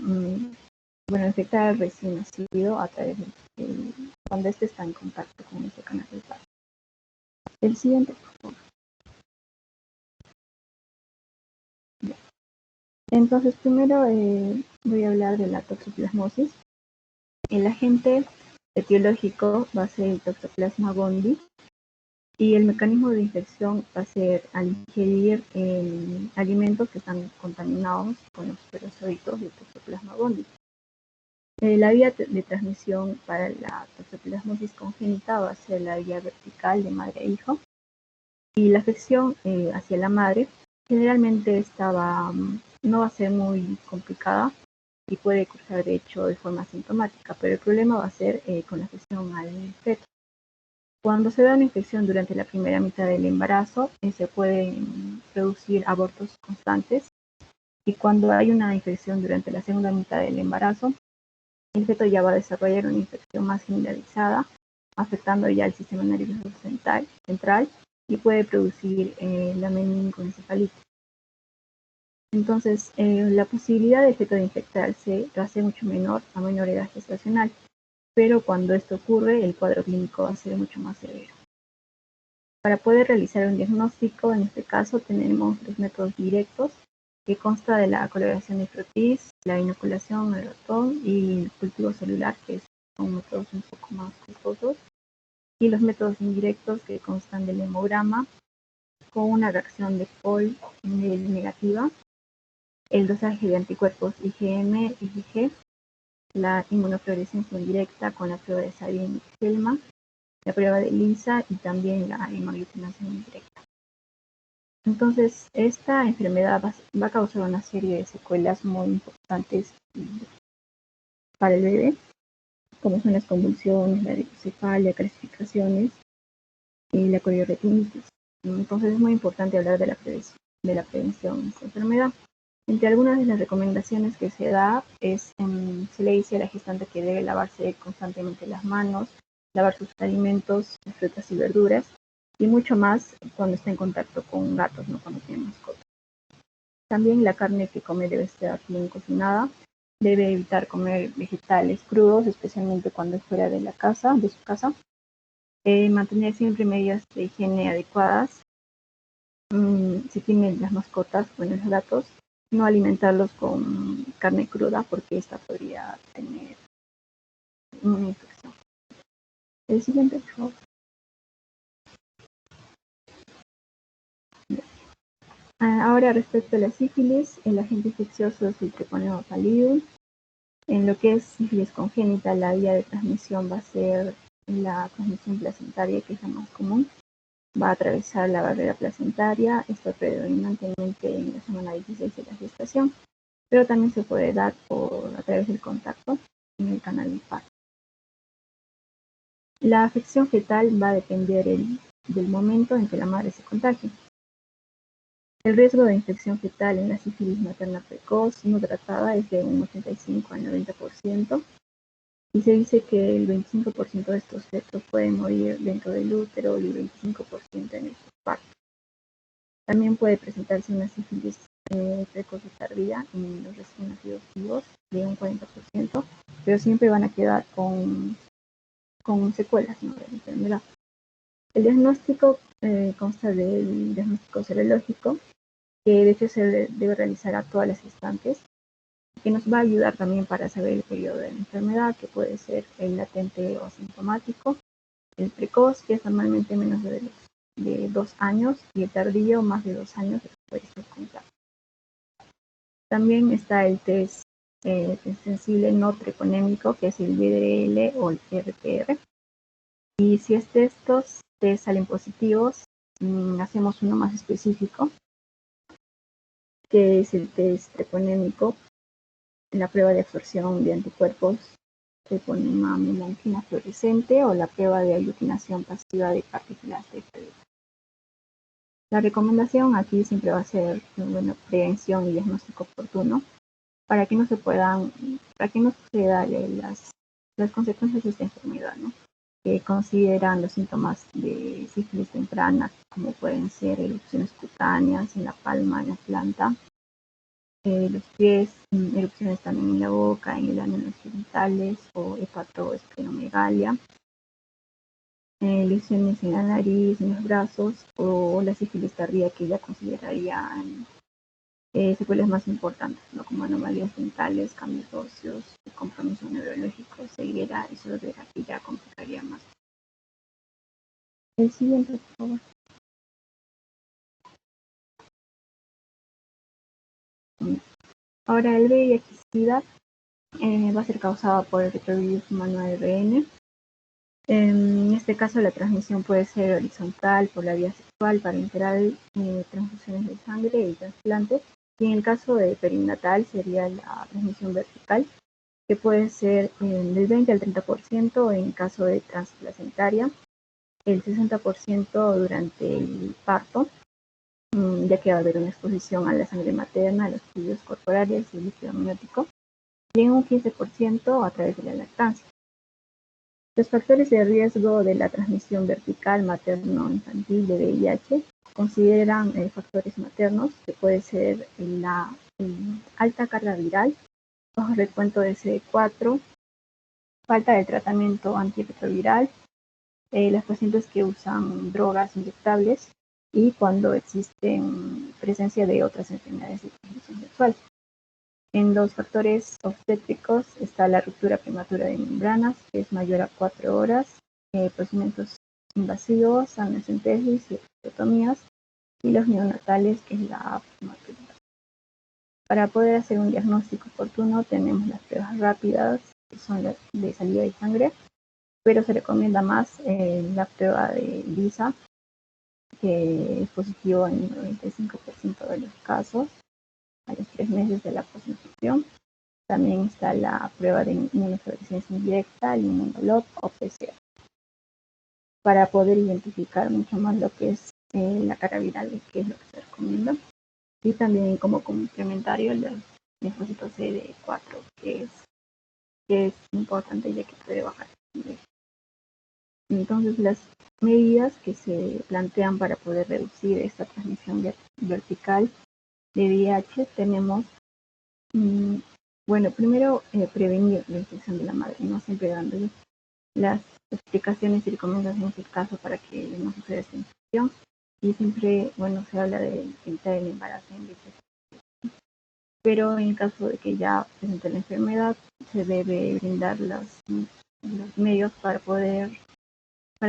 infectar al recién nacido a través de cuando éste está en contacto con ese canal del parto. El siguiente, por favor. Ya. Entonces, primero voy a hablar de la toxoplasmosis. El agente etiológico va a ser el Toxoplasma gondii y el mecanismo de infección va a ser al ingerir alimentos que están contaminados con los esperozoitos de Toxoplasma gondii. La vía de transmisión para la toxoplasmosis congénita va a ser la vía vertical de madre a hijo y la afección hacia la madre generalmente no va a ser muy complicada y puede cursar de hecho de forma asintomática, pero el problema va a ser con la afección al feto. Cuando se da una infección durante la primera mitad del embarazo, se pueden producir abortos constantes y cuando hay una infección durante la segunda mitad del embarazo, el feto ya va a desarrollar una infección más generalizada, afectando ya el sistema nervioso central y puede producir la meningoencefalitis. Entonces, la posibilidad del feto de infectarse va a ser mucho menor a menor edad gestacional, pero cuando esto ocurre, el cuadro clínico va a ser mucho más severo. Para poder realizar un diagnóstico, en este caso tenemos los métodos directos, que consta de la coloración de frotis, la inoculación al ratón y el cultivo celular, que son métodos un poco más costosos, y los métodos indirectos, que constan del hemograma con una reacción de Paul negativa, el dosaje de anticuerpos IgM y IgG, la inmunofluorescencia indirecta con la prueba de Sabin-Hellman, la prueba de Lisa y también la hemoglutinación indirecta. Entonces, esta enfermedad va a causar una serie de secuelas muy importantes para el bebé, como son las convulsiones, la hidrocefalia, calcificaciones y la coriorretinitis. Entonces, es muy importante hablar de la prevención de esta enfermedad. Entre algunas de las recomendaciones que se da se le dice a la gestante que debe lavarse constantemente las manos, lavar sus alimentos, frutas y verduras, y mucho más cuando está en contacto con gatos, no cuando tiene mascotas. También la carne que come debe estar bien cocinada, debe evitar comer vegetales crudos, especialmente cuando es fuera de su casa, mantener siempre medidas de higiene adecuadas, si tienen las mascotas, los gatos, no alimentarlos con carne cruda porque esta podría tener una infección. El siguiente, por favor. Ahora, respecto a la sífilis, el agente infeccioso es el Treponema pallidum. En lo que es sífilis congénita, la vía de transmisión va a ser la transmisión placentaria, que es la más común. Va a atravesar la barrera placentaria, esto predominantemente en la semana 16 de la gestación, pero también se puede dar a través del contacto en el canal del parto. La afección fetal va a depender del momento en que la madre se contagie. El riesgo de infección fetal en la sífilis materna precoz no tratada es de un 85 al 90%, y se dice que el 25% de estos fetos pueden morir dentro del útero y el 25% en el parto. También puede presentarse una sífilis precoz y tardía en los recién nacidos vivos de un 40%, pero siempre van a quedar con secuelas, ¿no?, de la enfermedad. El diagnóstico consta del diagnóstico serológico, que de hecho se debe realizar a todas las gestantes, que nos va a ayudar también para saber el periodo de la enfermedad, que puede ser el latente o asintomático, el precoz, que es normalmente menos de 2 años, y el tardío, más de 2 años, que puede ser contacto. También está el test sensible no treponémico, que es el VDL o el RPR. Y si estos test salen positivos, hacemos uno más específico, que es el test treponémico, la prueba de absorción de anticuerpos treponema melanquina fluorescente o la prueba de aglutinación pasiva de partículas de fluido. La recomendación aquí siempre va a ser prevención y diagnóstico oportuno para que no sucedan las consecuencias de esta enfermedad, ¿no?, que consideran los síntomas de sífilis temprana, como pueden ser erupciones cutáneas en la palma, en la planta, los pies, erupciones también en la boca, en el ano, en los genitales o hepatoesplenomegalia, lesiones en la nariz, en los brazos o la sífilis tardía, que ya considerarían secuelas más importantes, ¿no? Como anomalías dentales, cambios óseos, compromiso neurológico, ceguera y sordera, que ya complicaría más. El siguiente, por favor. Ahora, el VIH-Sida va a ser causado por el retrovirus humano ARN. En este caso, la transmisión puede ser horizontal por la vía sexual, parenteral, transfusiones de sangre y trasplantes. Y en el caso de perinatal sería la transmisión vertical, que puede ser del 20 al 30% en caso de transplacentaria, el 60% durante el parto, ya que va a haber una exposición a la sangre materna, a los fluidos corporales y el líquido amniótico, y en un 15% a través de la lactancia. Los factores de riesgo de la transmisión vertical materno-infantil de VIH consideran factores maternos, que puede ser la alta carga viral, bajo recuento de CD4, falta de tratamiento antirretroviral, las pacientes que usan drogas inyectables y cuando existe presencia de otras enfermedades de transmisión sexual. En los factores obstétricos está la ruptura prematura de membranas, que es mayor a 4 horas, procedimientos invasivos, amniocentesis y episiotomías, y los neonatales, que es la prematuridad. Para poder hacer un diagnóstico oportuno tenemos las pruebas rápidas, que son las de saliva y sangre, pero se recomienda más la prueba de LISA, que es positivo en el 95% de los casos a los 3 meses de la posinfección. También está la prueba de inmunofluorescencia indirecta, el inmunolog o PCR, para poder identificar mucho más lo que es la carga viral, que es lo que se recomienda. Y también como complementario el linfocitos CD4, que es importante ya que puede bajar el nivel. Entonces, las medidas que se plantean para poder reducir esta transmisión vertical de VIH tenemos, bueno, primero prevenir la infección de la madre, no siempre dándole las explicaciones y recomendaciones del caso para que no suceda esta infección. Y siempre, bueno, se habla de evitar el embarazo en vitro. Pero en el caso de que ya presente la enfermedad, se debe brindar los medios para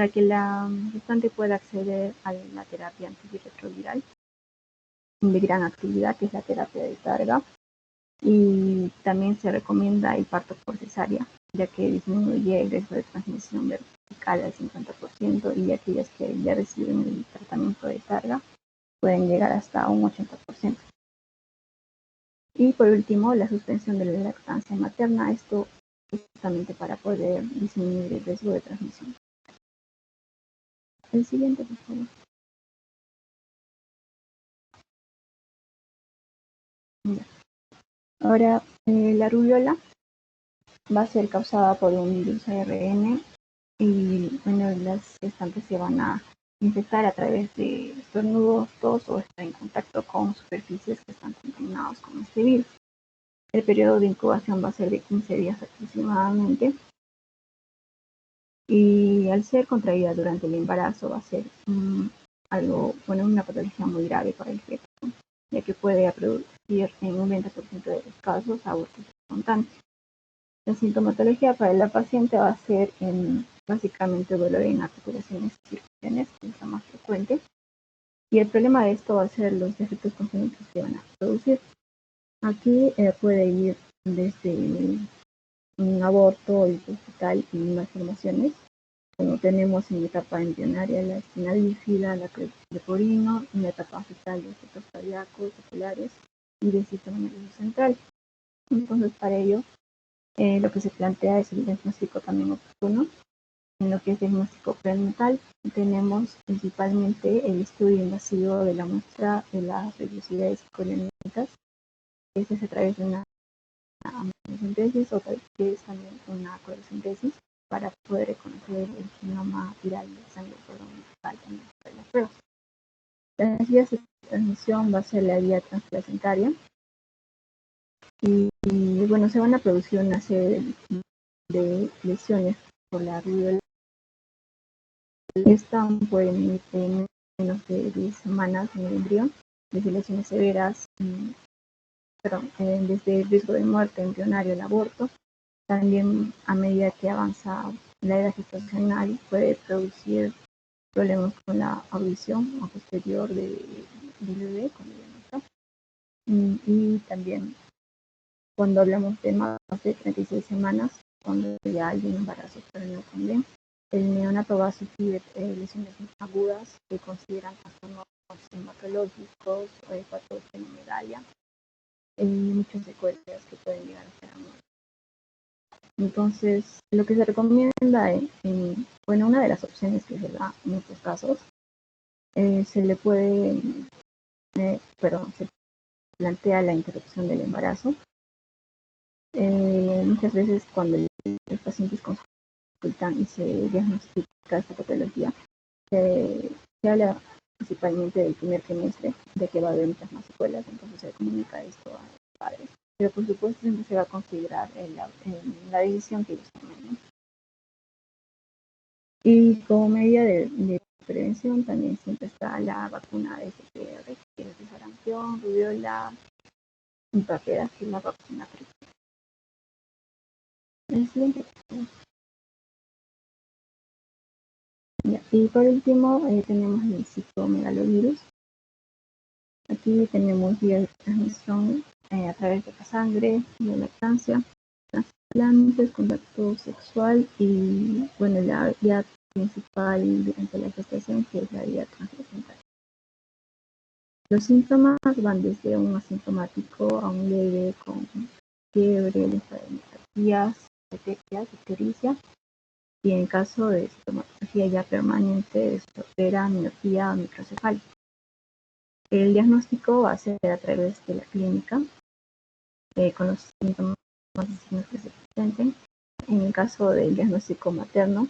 que la gestante pueda acceder a la terapia antirretroviral de gran actividad, que es la terapia de carga. Y también se recomienda el parto por cesárea, ya que disminuye el riesgo de transmisión vertical al 50%, y aquellas que ya reciben el tratamiento de carga pueden llegar hasta un 80%. Y por último, la suspensión de la lactancia materna, esto justamente para poder disminuir el riesgo de transmisión. El siguiente, por favor. Ya. Ahora, la rubiola va a ser causada por un virus ARN y bueno, las gestantes se van a infectar a través de estornudos, tos o estar en contacto con superficies que están contaminadas con este virus. El periodo de incubación va a ser de 15 días aproximadamente, y al ser contraída durante el embarazo va a ser una patología muy grave para el feto, ya que puede producir en un 20% de los casos abortos espontáneos. La sintomatología para la paciente va a ser básicamente dolor en articulaciones y circulaciones, que es la más frecuente, y el problema de esto va a ser los defectos congénitos que van a producir. Aquí puede ir desde un aborto y hospital y malformaciones, como tenemos en la etapa embrionaria la espina bífida, la creporino, en la etapa fetal los efectos cardíacos, oculares y del sistema nervioso central. Entonces, para ello, lo que se plantea es el diagnóstico también oportuno. En lo que es diagnóstico prenatal, tenemos principalmente el estudio invasivo de la muestra de las vellosidades colonitas. Este es a través de una amniocentesis, o tal vez también una coreocentesis, para poder reconocer el genoma viral de sangre por también para las pruebas. Las vías de transmisión va a ser la vía transplacentaria y bueno, se van a producir una serie de lesiones por la rubiola. Estas pueden ir en menos de 10 semanas en el embrión, desde lesiones severas, desde el riesgo de muerte embrionaria, el aborto. También a medida que avanza la edad gestacional puede producir problemas con la audición a posterior del bebé cuando ya no está. Y también cuando hablamos de más de 36 semanas, cuando ya hay un embarazo pero no también, el neonato va a sufrir lesiones agudas que consideran trastornos hematológicos o de patogenomegalia y muchas secuelas que pueden llegar a ser anuales. Entonces, lo que se recomienda, bueno, una de las opciones que se da en estos casos, se le puede, se plantea la interrupción del embarazo. Muchas veces cuando los pacientes consultan y se diagnostica esta patología, se habla principalmente del primer trimestre, de que va a haber muchas más secuelas, entonces se comunica esto a los padres. Pero por supuesto siempre se va a considerar la decisión que ellos tomen, ¿no? Y como medida de prevención también siempre está la vacuna de SPR, que es de sarampión, rubiola y paperas, que es la vacuna preventiva. El siguiente. Y por último tenemos el citomegalovirus. Aquí tenemos vías de transmisión a través de la sangre, de lactancia, trasplantes, contacto sexual y bueno, la vía principal durante la gestación, que es la vía transplacentaria. Los síntomas van desde un asintomático a un leve con fiebre, linfadenopatía, petequias, ictericia, y en caso de sintomatología ya permanente, estropera, miopía o microcefalia. El diagnóstico va a ser a través de la clínica, con los síntomas que se presenten. En el caso del diagnóstico materno,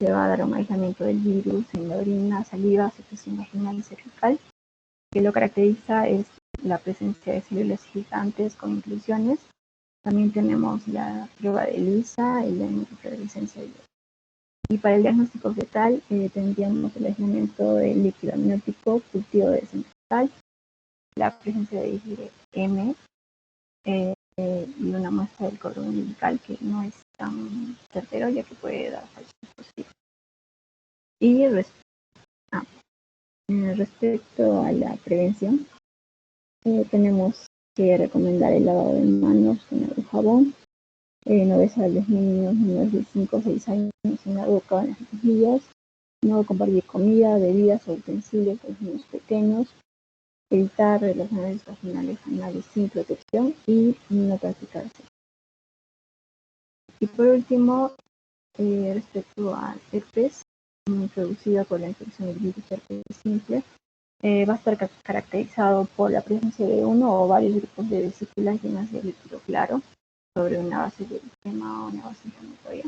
se va a dar un aislamiento del virus en la orina, saliva, secreción vaginal y cervical, que lo caracteriza es la presencia de células gigantes con inclusiones. También tenemos la prueba de ELISA y la inflorescencia de hierro. Y para el diagnóstico fetal tendríamos el aislamiento del líquido amniótico, cultivo de central, la presencia de IgM y una muestra del cordón umbilical que no es tan certero ya que puede dar falsos positivos. Y respecto a la prevención, tenemos que recomendar el lavado de manos con agua y jabón, no besar a los niños menores de 5 o 6 años en la boca o en las mejillas, no compartir comida, bebidas o utensilios con los niños pequeños, evitar relaciones vaginales anales sin protección y no practicar sexo. Y por último, respecto al herpes, producida por la infección del virus herpes simple, va a estar caracterizado por la presencia de uno o varios grupos de vesículas llenas de líquido claro sobre una base de eritema o una base inflamatoria.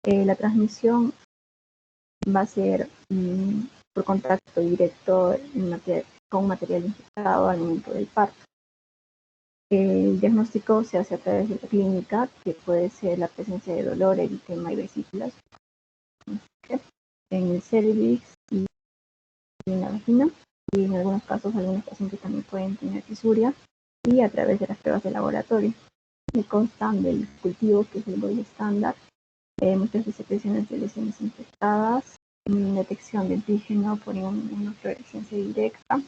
La transmisión va a ser por contacto directo con material infectado al momento del parto. El diagnóstico se hace a través de la clínica, que puede ser la presencia de dolor, eritema y vesículas en el cervix y en la vagina. Y en algunos casos, algunos pacientes también pueden tener fisuria y a través de las pruebas de laboratorio. Que constan del cultivo, que es el gold estándar, muestras de secreciones de lesiones infectadas, detección de antígeno por inmunofluorescencia directa,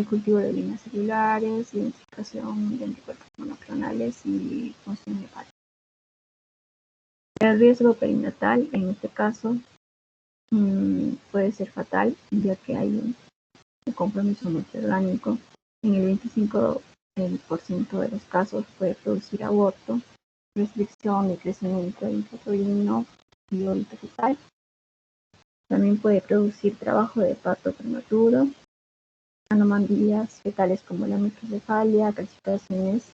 cultivo de líneas celulares, identificación de anticuerpos monoclonales y función hepática. El riesgo perinatal, en este caso, puede ser fatal, ya que hay un compromiso multiorgánico. En el 25% de los casos puede producir aborto, restricción de crecimiento intrauterino y óbito fetal. También puede producir trabajo de parto prematuro, anomalías fetales como la microcefalia, calcificaciones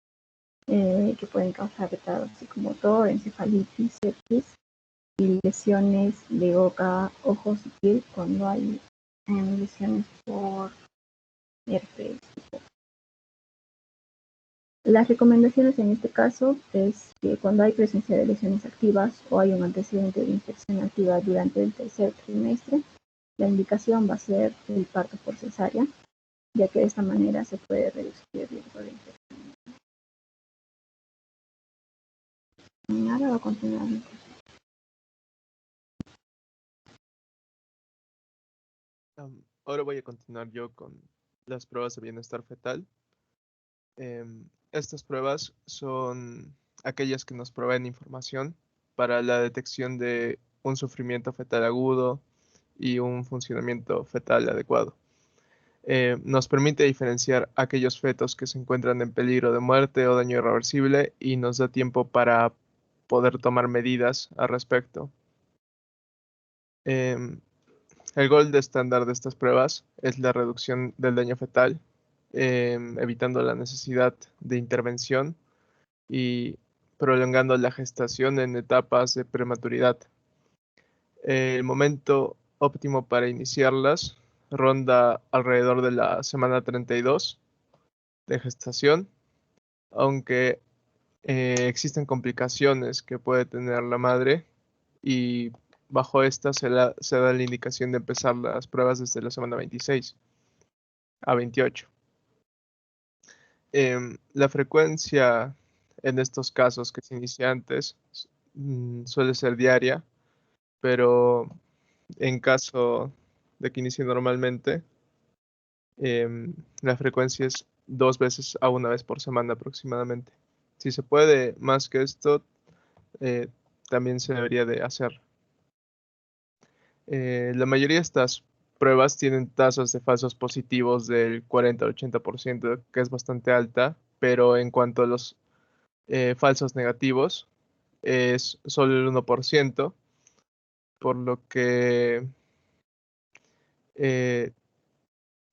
que pueden causar retardo psicomotor, encefalitis, sepsis y lesiones de boca, ojos y piel cuando hay lesiones por herpes. Las recomendaciones en este caso es que cuando hay presencia de lesiones activas o hay un antecedente de infección activa durante el tercer trimestre, la indicación va a ser el parto por cesárea, ya que de esta manera se puede reducir el riesgo de infección. Ahora va a continuar. Ahora voy a continuar yo con las pruebas de bienestar fetal. Estas pruebas son aquellas que nos proveen información para la detección de un sufrimiento fetal agudo y un funcionamiento fetal adecuado. Nos permite diferenciar aquellos fetos que se encuentran en peligro de muerte o daño irreversible y nos da tiempo para poder tomar medidas al respecto. El gold estándar de estas pruebas es la reducción del daño fetal, evitando la necesidad de intervención y prolongando la gestación en etapas de prematuridad. El momento óptimo para iniciarlas ronda alrededor de la semana 32 de gestación, aunque existen complicaciones que puede tener la madre y bajo esta se da la indicación de empezar las pruebas desde la semana 26 a 28. La frecuencia en estos casos que se inicia antes suele ser diaria, pero en caso de que inicie normalmente, la frecuencia es 2 veces a 1 vez por semana aproximadamente. Si se puede más que esto, también se debería de hacer. La mayoría de estas pruebas tienen tasas de falsos positivos del 40 al 80%, que es bastante alta, pero en cuanto a los falsos negativos, es solo el 1%, por lo que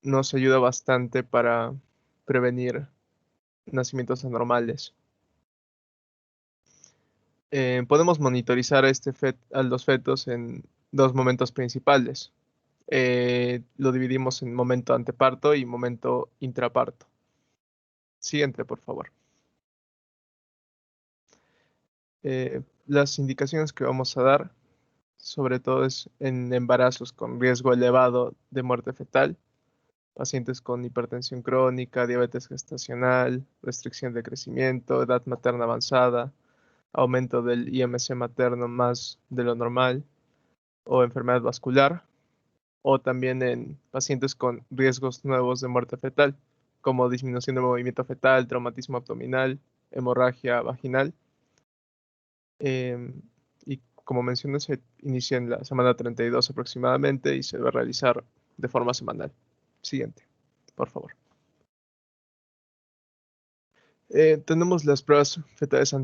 nos ayuda bastante para prevenir nacimientos anormales. Podemos monitorizar a los fetos en 2 momentos principales. Lo dividimos en momento anteparto y momento intraparto. Siguiente, por favor. Las indicaciones que vamos a dar, sobre todo es en embarazos con riesgo elevado de muerte fetal, pacientes con hipertensión crónica, diabetes gestacional, restricción de crecimiento, edad materna avanzada, aumento del IMC materno más de lo normal o enfermedad vascular, o también en pacientes con riesgos nuevos de muerte fetal, como disminución de movimiento fetal, traumatismo abdominal, hemorragia vaginal. Y como mencioné, se inicia en la semana 32 aproximadamente y se va a realizar de forma semanal. Siguiente, por favor. Tenemos las pruebas fetales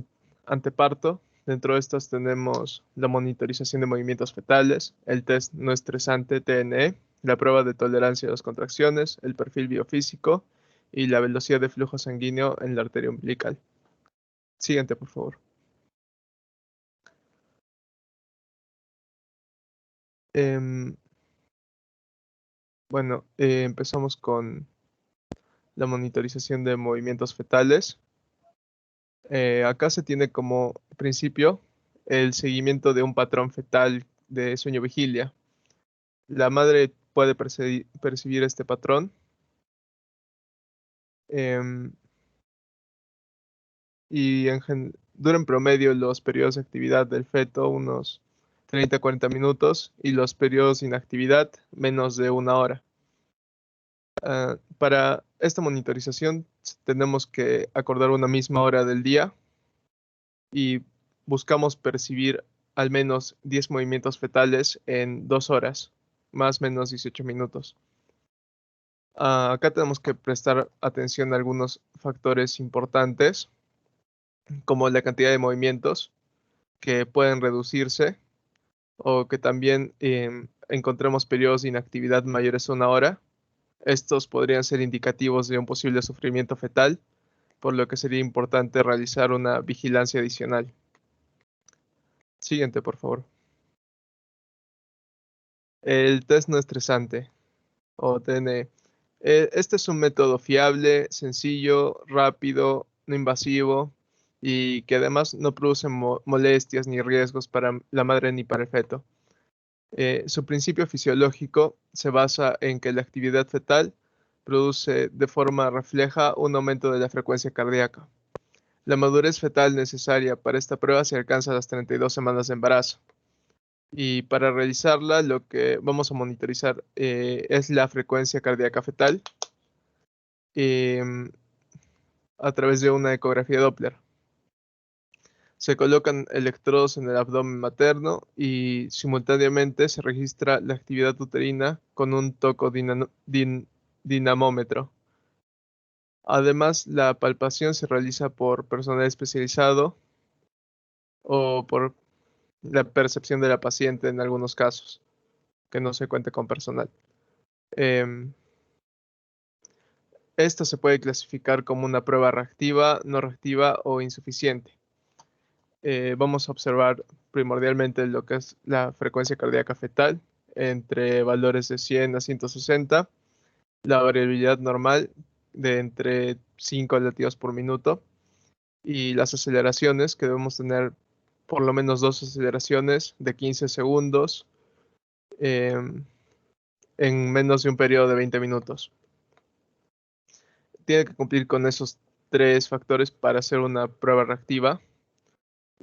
anteparto. Dentro de estas tenemos la monitorización de movimientos fetales, el test no estresante TNE, la prueba de tolerancia a las contracciones, el perfil biofísico y la velocidad de flujo sanguíneo en la arteria umbilical. Siguiente, por favor. Bueno, empezamos con la monitorización de movimientos fetales. Acá se tiene como principio el seguimiento de un patrón fetal de sueño-vigilia. La madre puede percibir este patrón y dura en promedio los periodos de actividad del feto unos 30 a 40 minutos y los periodos de inactividad menos de 1 hora. Para esta monitorización tenemos que acordar una misma hora del día y buscamos percibir al menos 10 movimientos fetales en 2 horas, más o menos 18 minutos. Acá tenemos que prestar atención a algunos factores importantes, como la cantidad de movimientos que pueden reducirse o que también encontremos periodos de inactividad mayores a 1 hora. Estos podrían ser indicativos de un posible sufrimiento fetal por lo que sería importante realizar una vigilancia adicional. Siguiente, por favor. El test no estresante, o TNE. Este es un método fiable, sencillo, rápido, no invasivo y que además no produce molestias ni riesgos para la madre ni para el feto. Su principio fisiológico se basa en que la actividad fetal produce de forma refleja un aumento de la frecuencia cardíaca. La madurez fetal necesaria para esta prueba se alcanza a las 32 semanas de embarazo. Y para realizarla, lo que vamos a monitorizar es la frecuencia cardíaca fetal a través de una ecografía Doppler. Se colocan electrodos en el abdomen materno y simultáneamente se registra la actividad uterina con un tocodinamómetro. Además, la palpación se realiza por personal especializado o por la percepción de la paciente en algunos casos, que no se cuente con personal. Esto se puede clasificar como una prueba reactiva, no reactiva o insuficiente. Vamos a observar primordialmente lo que es la frecuencia cardíaca fetal entre valores de 100 a 160, la variabilidad normal de entre 5 latidos por minuto y las aceleraciones, que debemos tener por lo menos 2 aceleraciones de 15 segundos en menos de un periodo de 20 minutos. Tiene que cumplir con esos 3 factores para hacer una prueba reactiva.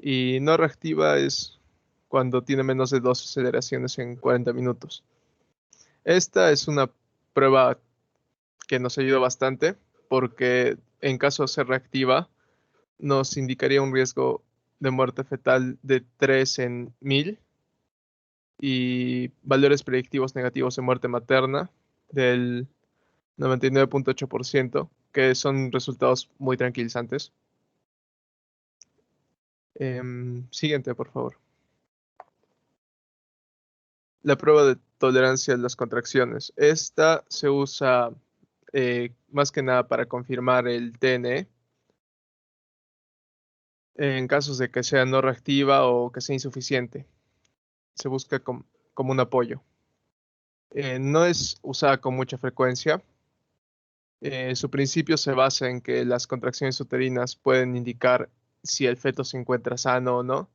Y no reactiva es cuando tiene menos de 2 aceleraciones en 40 minutos. Esta es una prueba que nos ayuda bastante porque en caso de ser reactiva nos indicaría un riesgo de muerte fetal de 3 en 1000 y valores predictivos negativos de muerte materna del 99.8%, que son resultados muy tranquilizantes. Siguiente, por favor. La prueba de tolerancia a las contracciones. Esta se usa más que nada para confirmar el TNE en casos de que sea no reactiva o que sea insuficiente. Se busca como un apoyo. No es usada con mucha frecuencia. Su principio se basa en que las contracciones uterinas pueden indicar si el feto se encuentra sano o no.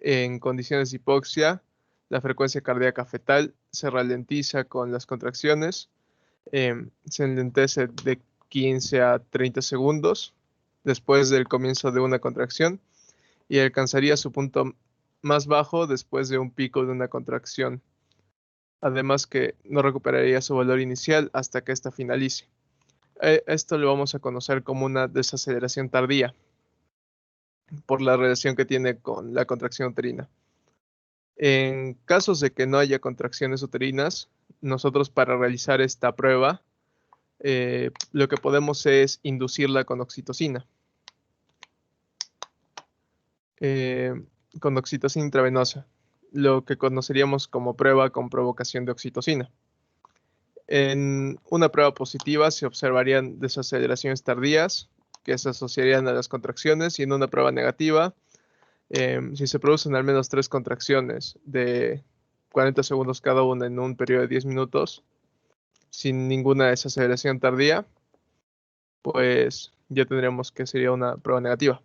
En condiciones de hipoxia, la frecuencia cardíaca fetal se ralentiza con las contracciones, se enlentece de 15 a 30 segundos después del comienzo de una contracción y alcanzaría su punto más bajo después de un pico de una contracción. Además que no recuperaría su valor inicial hasta que ésta finalice. Esto lo vamos a conocer como una desaceleración tardía por la relación que tiene con la contracción uterina. En casos de que no haya contracciones uterinas, nosotros para realizar esta prueba, lo que podemos es inducirla con oxitocina. Con oxitocina intravenosa, lo que conoceríamos como prueba con provocación de oxitocina. En una prueba positiva se observarían desaceleraciones tardías que se asociarían a las contracciones y en una prueba negativa, si se producen al menos 3 contracciones de 40 segundos cada una en un periodo de 10 minutos, sin ninguna desaceleración tardía, pues ya tendremos que sería una prueba negativa.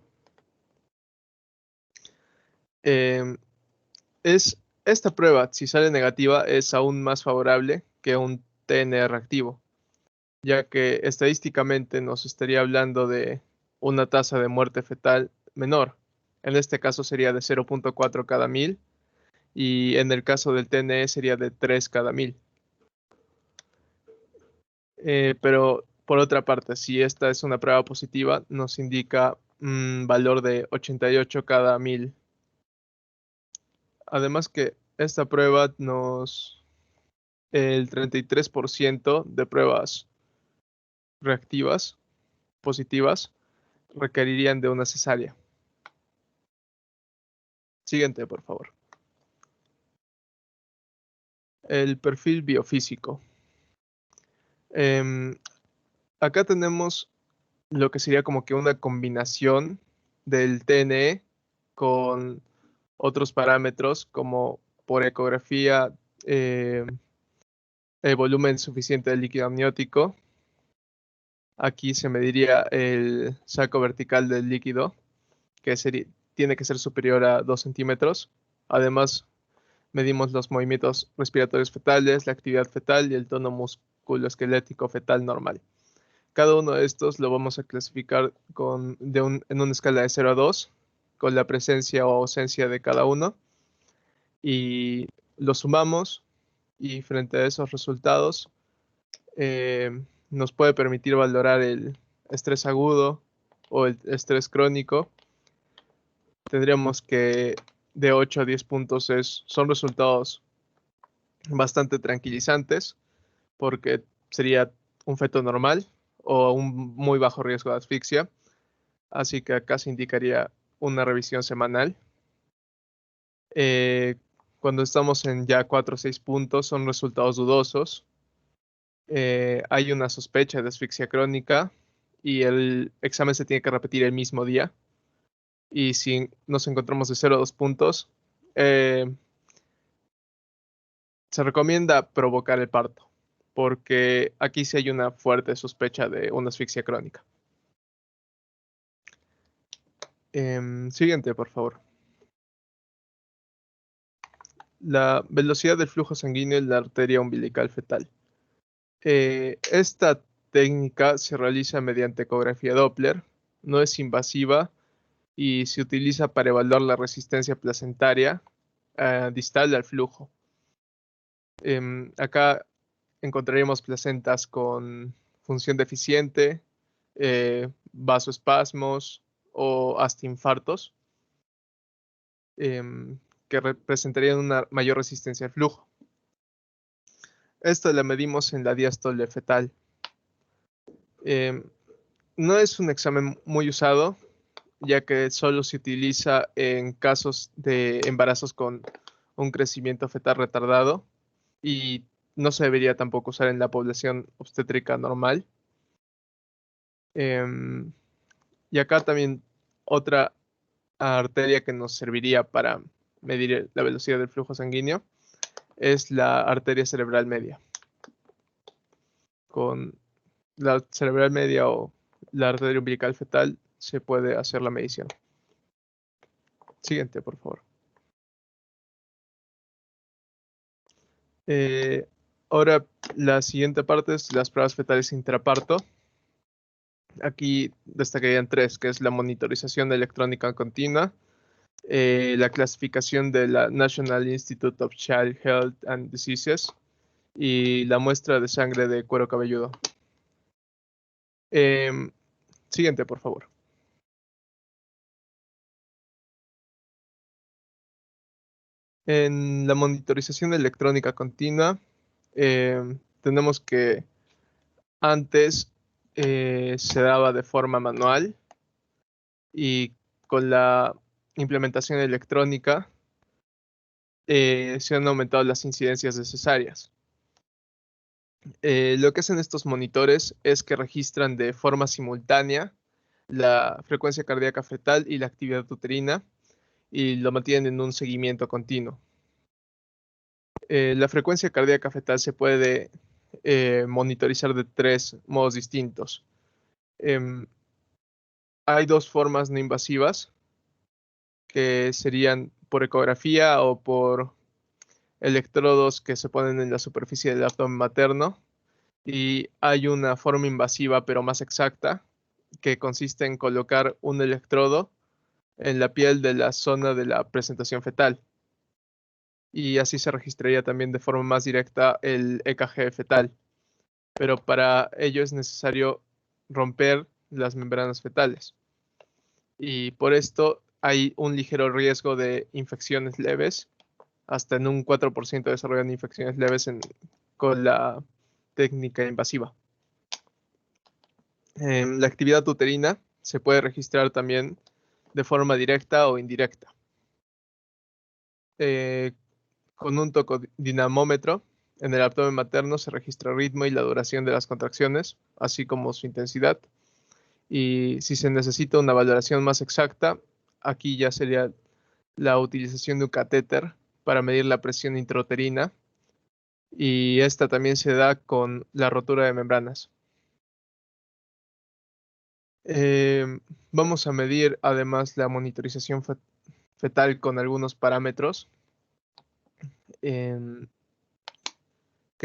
Esta prueba, si sale negativa, es aún más favorable que un TNE reactivo, ya que estadísticamente nos estaría hablando de una tasa de muerte fetal menor. En este caso sería de 0.4 cada 1000 y en el caso del TNE sería de 3 cada 1000. Pero por otra parte, si esta es una prueba positiva, nos indica un valor de 88 cada 1000. Además que esta prueba el 33% de pruebas reactivas positivas requerirían de una cesárea. Siguiente, por favor. El perfil biofísico. Acá tenemos lo que sería como que una combinación del TNE con otros parámetros como por ecografía, el volumen suficiente de líquido amniótico. Aquí se mediría el saco vertical del líquido, que tiene que ser superior a 2 centímetros. Además, medimos los movimientos respiratorios fetales, la actividad fetal y el tono musculoesquelético fetal normal. Cada uno de estos lo vamos a clasificar en una escala de 0 a 2, con la presencia o ausencia de cada uno. Y lo sumamos y frente a esos resultados nos puede permitir valorar el estrés agudo o el estrés crónico. Tendríamos que de 8 a 10 puntos son resultados bastante tranquilizantes, porque sería un feto normal o un muy bajo riesgo de asfixia. Así que acá se indicaría una revisión semanal. Cuando estamos en ya 4 o 6 puntos son resultados dudosos. Hay una sospecha de asfixia crónica y el examen se tiene que repetir el mismo día. Y si nos encontramos de 0 a 2 puntos, se recomienda provocar el parto, porque aquí sí hay una fuerte sospecha de una asfixia crónica. Siguiente, por favor. La velocidad del flujo sanguíneo en la arteria umbilical fetal. Esta técnica se realiza mediante ecografía Doppler, no es invasiva y se utiliza para evaluar la resistencia placentaria distal al flujo. Acá encontraríamos placentas con función deficiente, vasoespasmos o hasta infartos, que representarían una mayor resistencia al flujo. Esta la medimos en la diástole fetal. No es un examen muy usado, ya que solo se utiliza en casos de embarazos con un crecimiento fetal retardado y no se debería tampoco usar en la población obstétrica normal. Y acá también otra arteria que nos serviría para medir la velocidad del flujo sanguíneo es la arteria cerebral media. Con la cerebral media o la arteria umbilical fetal se puede hacer la medición. Siguiente, por favor. Ahora la siguiente parte es las pruebas fetales intraparto. Aquí destacarían 3, que es la monitorización electrónica continua, la clasificación de la National Institute of Child Health and Diseases y la muestra de sangre de cuero cabelludo. Siguiente, por favor. En la monitorización electrónica continua, tenemos que antes se daba de forma manual y con la implementación electrónica se han aumentado las incidencias de cesáreas. Lo que hacen estos monitores es que registran de forma simultánea la frecuencia cardíaca fetal y la actividad uterina y lo mantienen en un seguimiento continuo. La frecuencia cardíaca fetal se puede monitorizar de 3 modos distintos. Hay 2 formas no invasivas, que serían por ecografía o por electrodos que se ponen en la superficie del abdomen materno. Y hay una forma invasiva pero más exacta, que consiste en colocar un electrodo en la piel de la zona de la presentación fetal. Y así se registraría también de forma más directa el EKG fetal. Pero para ello es necesario romper las membranas fetales. Y por esto hay un ligero riesgo de infecciones leves, hasta en un 4% desarrollan infecciones leves con la técnica invasiva. La actividad uterina se puede registrar también de forma directa o indirecta. Con un tocodinamómetro en el abdomen materno se registra el ritmo y la duración de las contracciones, así como su intensidad. Y si se necesita una valoración más exacta, aquí ya sería la utilización de un catéter para medir la presión intrauterina, y esta también se da con la rotura de membranas. Vamos a medir además la monitorización fetal con algunos parámetros, que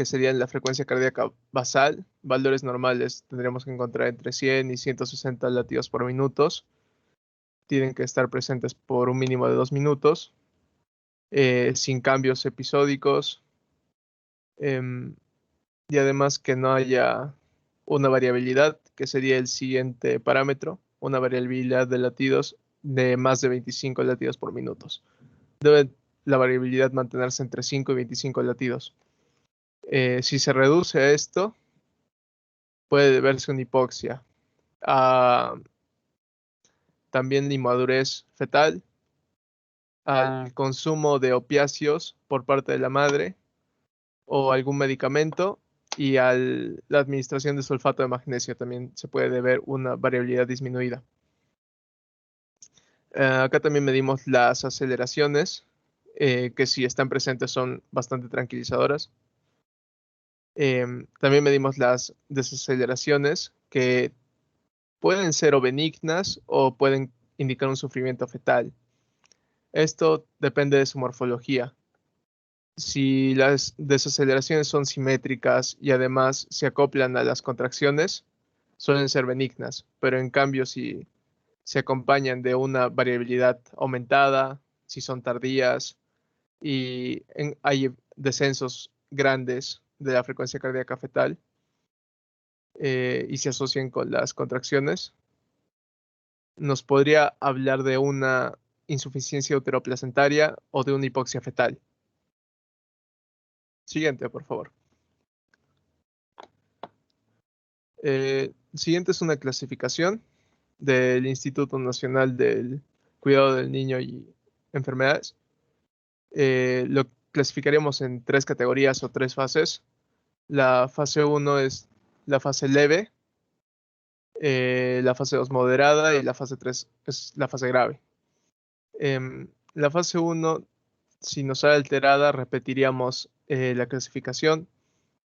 serían la frecuencia cardíaca basal. Valores normales tendríamos que encontrar entre 100 y 160 latidos por minuto. Tienen que estar presentes por un mínimo de 2 minutos, sin cambios episódicos, y además que no haya una variabilidad, que sería el siguiente parámetro, una variabilidad de latidos de más de 25 latidos por minuto. Debe la variabilidad mantenerse entre 5 y 25 latidos. Si se reduce a esto, puede deberse una hipoxia, también la inmadurez fetal, al consumo de opiáceos por parte de la madre o algún medicamento, y a la administración de sulfato de magnesio también se puede deber una variabilidad disminuida. Acá también medimos las aceleraciones, que si están presentes son bastante tranquilizadoras. También medimos las desaceleraciones, que pueden ser o benignas o pueden indicar un sufrimiento fetal. Esto depende de su morfología. Si las desaceleraciones son simétricas y además se acoplan a las contracciones, suelen ser benignas, pero en cambio si se acompañan de una variabilidad aumentada, si son tardías y hay descensos grandes de la frecuencia cardíaca fetal, y se asocian con las contracciones, nos podría hablar de una insuficiencia uteroplacentaria o de una hipoxia fetal. Siguiente, por favor. Siguiente es una clasificación del Instituto Nacional del Cuidado del Niño y Enfermedades. Lo clasificaríamos en 3 categorías o 3 fases. La fase 1 es la fase leve, la fase 2 moderada y la fase 3 es la fase grave. La fase 1, si nos sale alterada, repetiríamos la clasificación.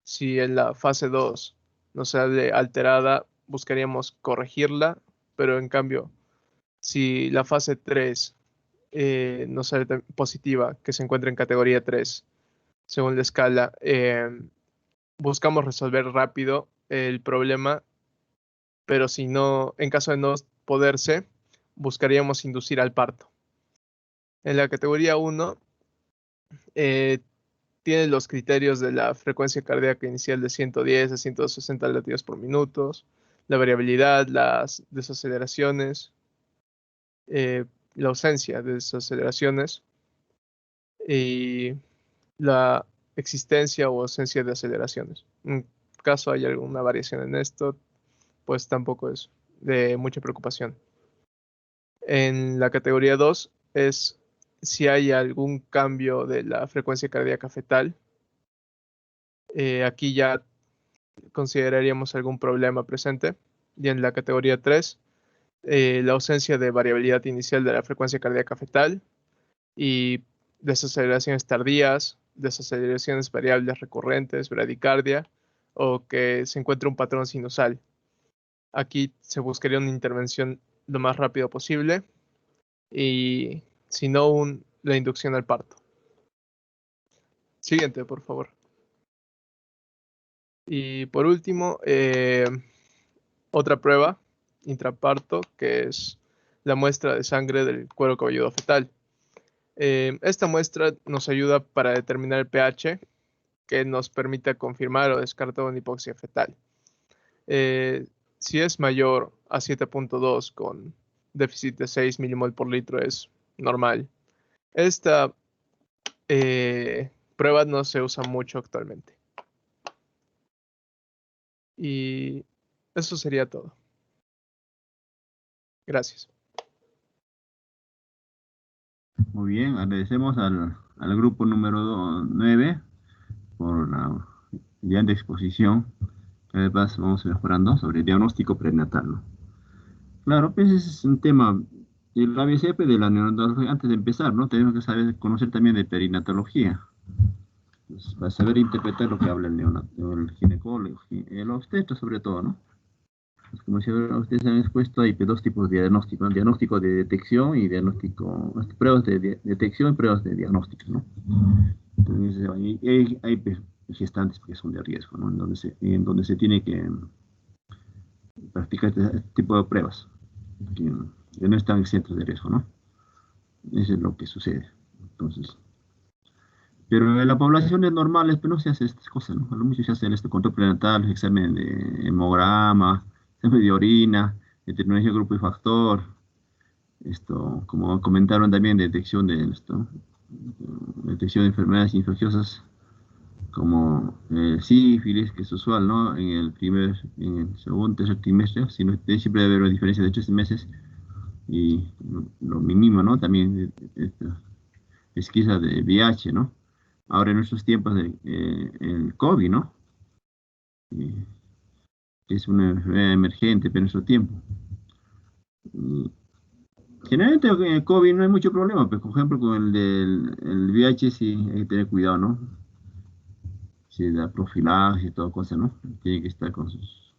Si en la fase 2 nos sale alterada, buscaríamos corregirla, pero en cambio, si la fase 3 nos sale positiva, que se encuentra en categoría 3, según la escala, buscamos resolver rápido el problema, pero si no, en caso de no poderse, buscaríamos inducir al parto. En la categoría 1, tiene los criterios de la frecuencia cardíaca inicial de 110 a 160 latidos por minuto, la variabilidad, las desaceleraciones, la ausencia de desaceleraciones y la existencia o ausencia de aceleraciones. En caso hay alguna variación en esto, pues tampoco es de mucha preocupación. En la categoría 2 es si hay algún cambio de la frecuencia cardíaca fetal. Aquí ya consideraríamos algún problema presente. Y en la categoría 3, la ausencia de variabilidad inicial de la frecuencia cardíaca fetal y desaceleraciones tardías, desaceleraciones variables recurrentes, bradicardia, o que se encuentre un patrón sinusal. Aquí se buscaría una intervención lo más rápido posible y si no, la inducción al parto. Siguiente, por favor. Y por último, otra prueba intraparto, que es la muestra de sangre del cuero cabelludo fetal. Esta muestra nos ayuda para determinar el pH, que nos permite confirmar o descartar una hipoxia fetal. Si es mayor a 7.2 con déficit de 6 milimol por litro es normal. Esta prueba no se usa mucho actualmente. Y eso sería todo. Gracias. Muy bien, agradecemos al grupo número 9 por la brillante exposición. Cada vez vamos mejorando sobre el diagnóstico prenatal, ¿no? Claro, pues ese es un tema. El ABCP de la neonatología, antes de empezar, ¿no? Tenemos que saber, conocer también de perinatología. Pues, para saber interpretar lo que habla el neonato, el ginecólogo, el obstetra sobre todo, ¿no? Pues, como si ustedes han expuesto, hay dos tipos de diagnóstico, ¿no? Diagnóstico de detección y diagnóstico, pruebas de detección y pruebas de diagnóstico, ¿no? Entonces, hay pues, gestantes que son de riesgo, ¿no? En donde se tiene que practicar este tipo de pruebas, que no están exentos de riesgo, ¿no? Eso es lo que sucede. Entonces, pero en la población es normal, pues no se hace estas cosas, ¿no? A lo mucho se hace este control prenatal, examen de hemograma, examen de orina, determinación de grupo y factor, como comentaron también, detección de enfermedades infecciosas como sífilis, que es usual, ¿no? En el segundo, tercer trimestre, siempre debe haber una diferencia de 3 meses, y lo mínimo, ¿no? También pesquisa de VIH, ¿no? Ahora en nuestros tiempos el COVID, ¿no? Y que es una enfermedad emergente en nuestro tiempo. Y generalmente con el COVID no hay mucho problema, pero por ejemplo con el VIH sí hay que tener cuidado, ¿no? Si da profilaxis y todo cosa, ¿no? Tiene que estar con sus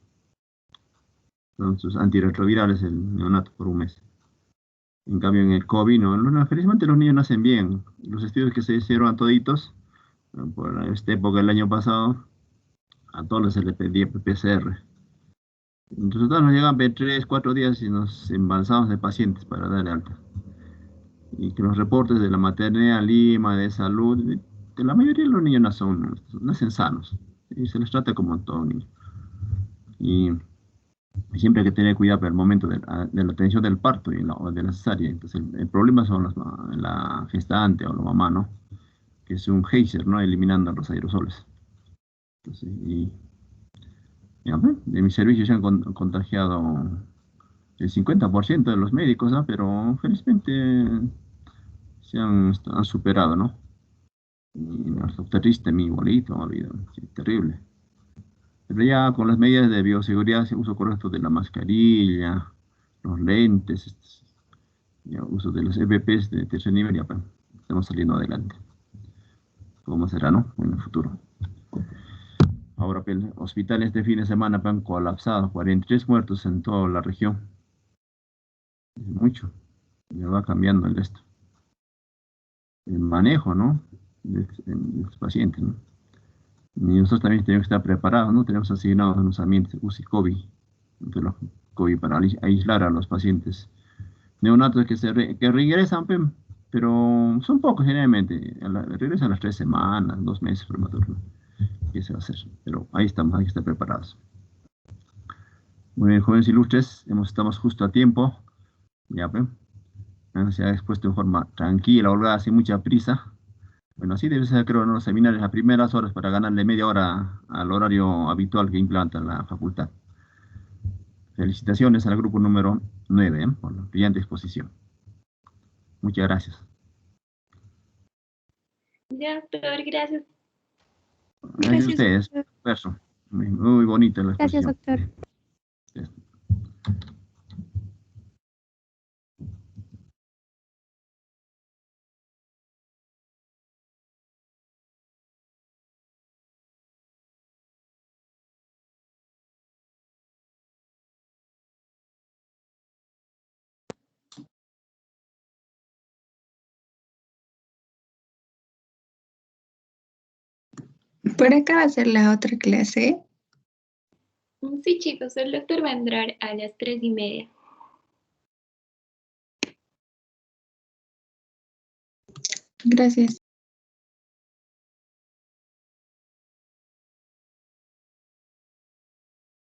antirretrovirales el neonato por un mes. En cambio en el COVID, no, felizmente los niños nacen bien. Los estudios que se hicieron a toditos, por esta época del año pasado, a todos se les pedía PCR. Entonces nos llegan 3, 4 días y nos embalsamos de pacientes para darle alta. Y que los reportes de la maternidad Lima, de salud, de la mayoría de los niños nacen sanos. Y se les trata como a todo niño. Y siempre hay que tener cuidado para el momento de la atención del parto o de la cesárea. Entonces el problema son la gestante o la mamá, ¿no? Que es un geyser, ¿no? Eliminando los aerosoles. Entonces, ya, de mi servicio se han contagiado el 50% de los médicos, ¿no? Pero felizmente han superado, ¿no? Y los obstetristas también igualito, ha habido, sí, terrible. Pero ya con las medidas de bioseguridad, uso correcto de la mascarilla, los lentes, ya uso de los EPPs de tercer nivel, ya pues, estamos saliendo adelante. ¿Cómo será, no? En el futuro. Ahora, pues, hospitales este fin de semana han colapsado, 43 muertos en toda la región. Es mucho, ya va cambiando el manejo, ¿no? De los pacientes, ¿no? Y nosotros también tenemos que estar preparados, ¿no? Tenemos asignados unos ambientes UCI COVID, de los COVID para aislar a los pacientes neonatos que regresan, pero son pocos generalmente. Regresan a las 3 semanas, 2 meses prematuros, ¿no? ¿Qué se va a hacer? Pero ahí estamos, hay que estar preparados. Muy bien, jóvenes ilustres, estamos justo a tiempo. Ya, se ha expuesto de forma tranquila, holgada, sin mucha prisa. Bueno, así debe ser, creo, en los seminarios, las primeras horas para ganarle media hora al horario habitual que implanta la facultad. Felicitaciones al grupo número 9, por la brillante exposición. Muchas gracias. Ya, doctor, gracias. Gracias a ustedes. Verso. Muy bonita la exposición. Gracias, doctor. Por acá va a ser la otra clase. Sí, chicos, el doctor va a entrar a las 3:30. Gracias.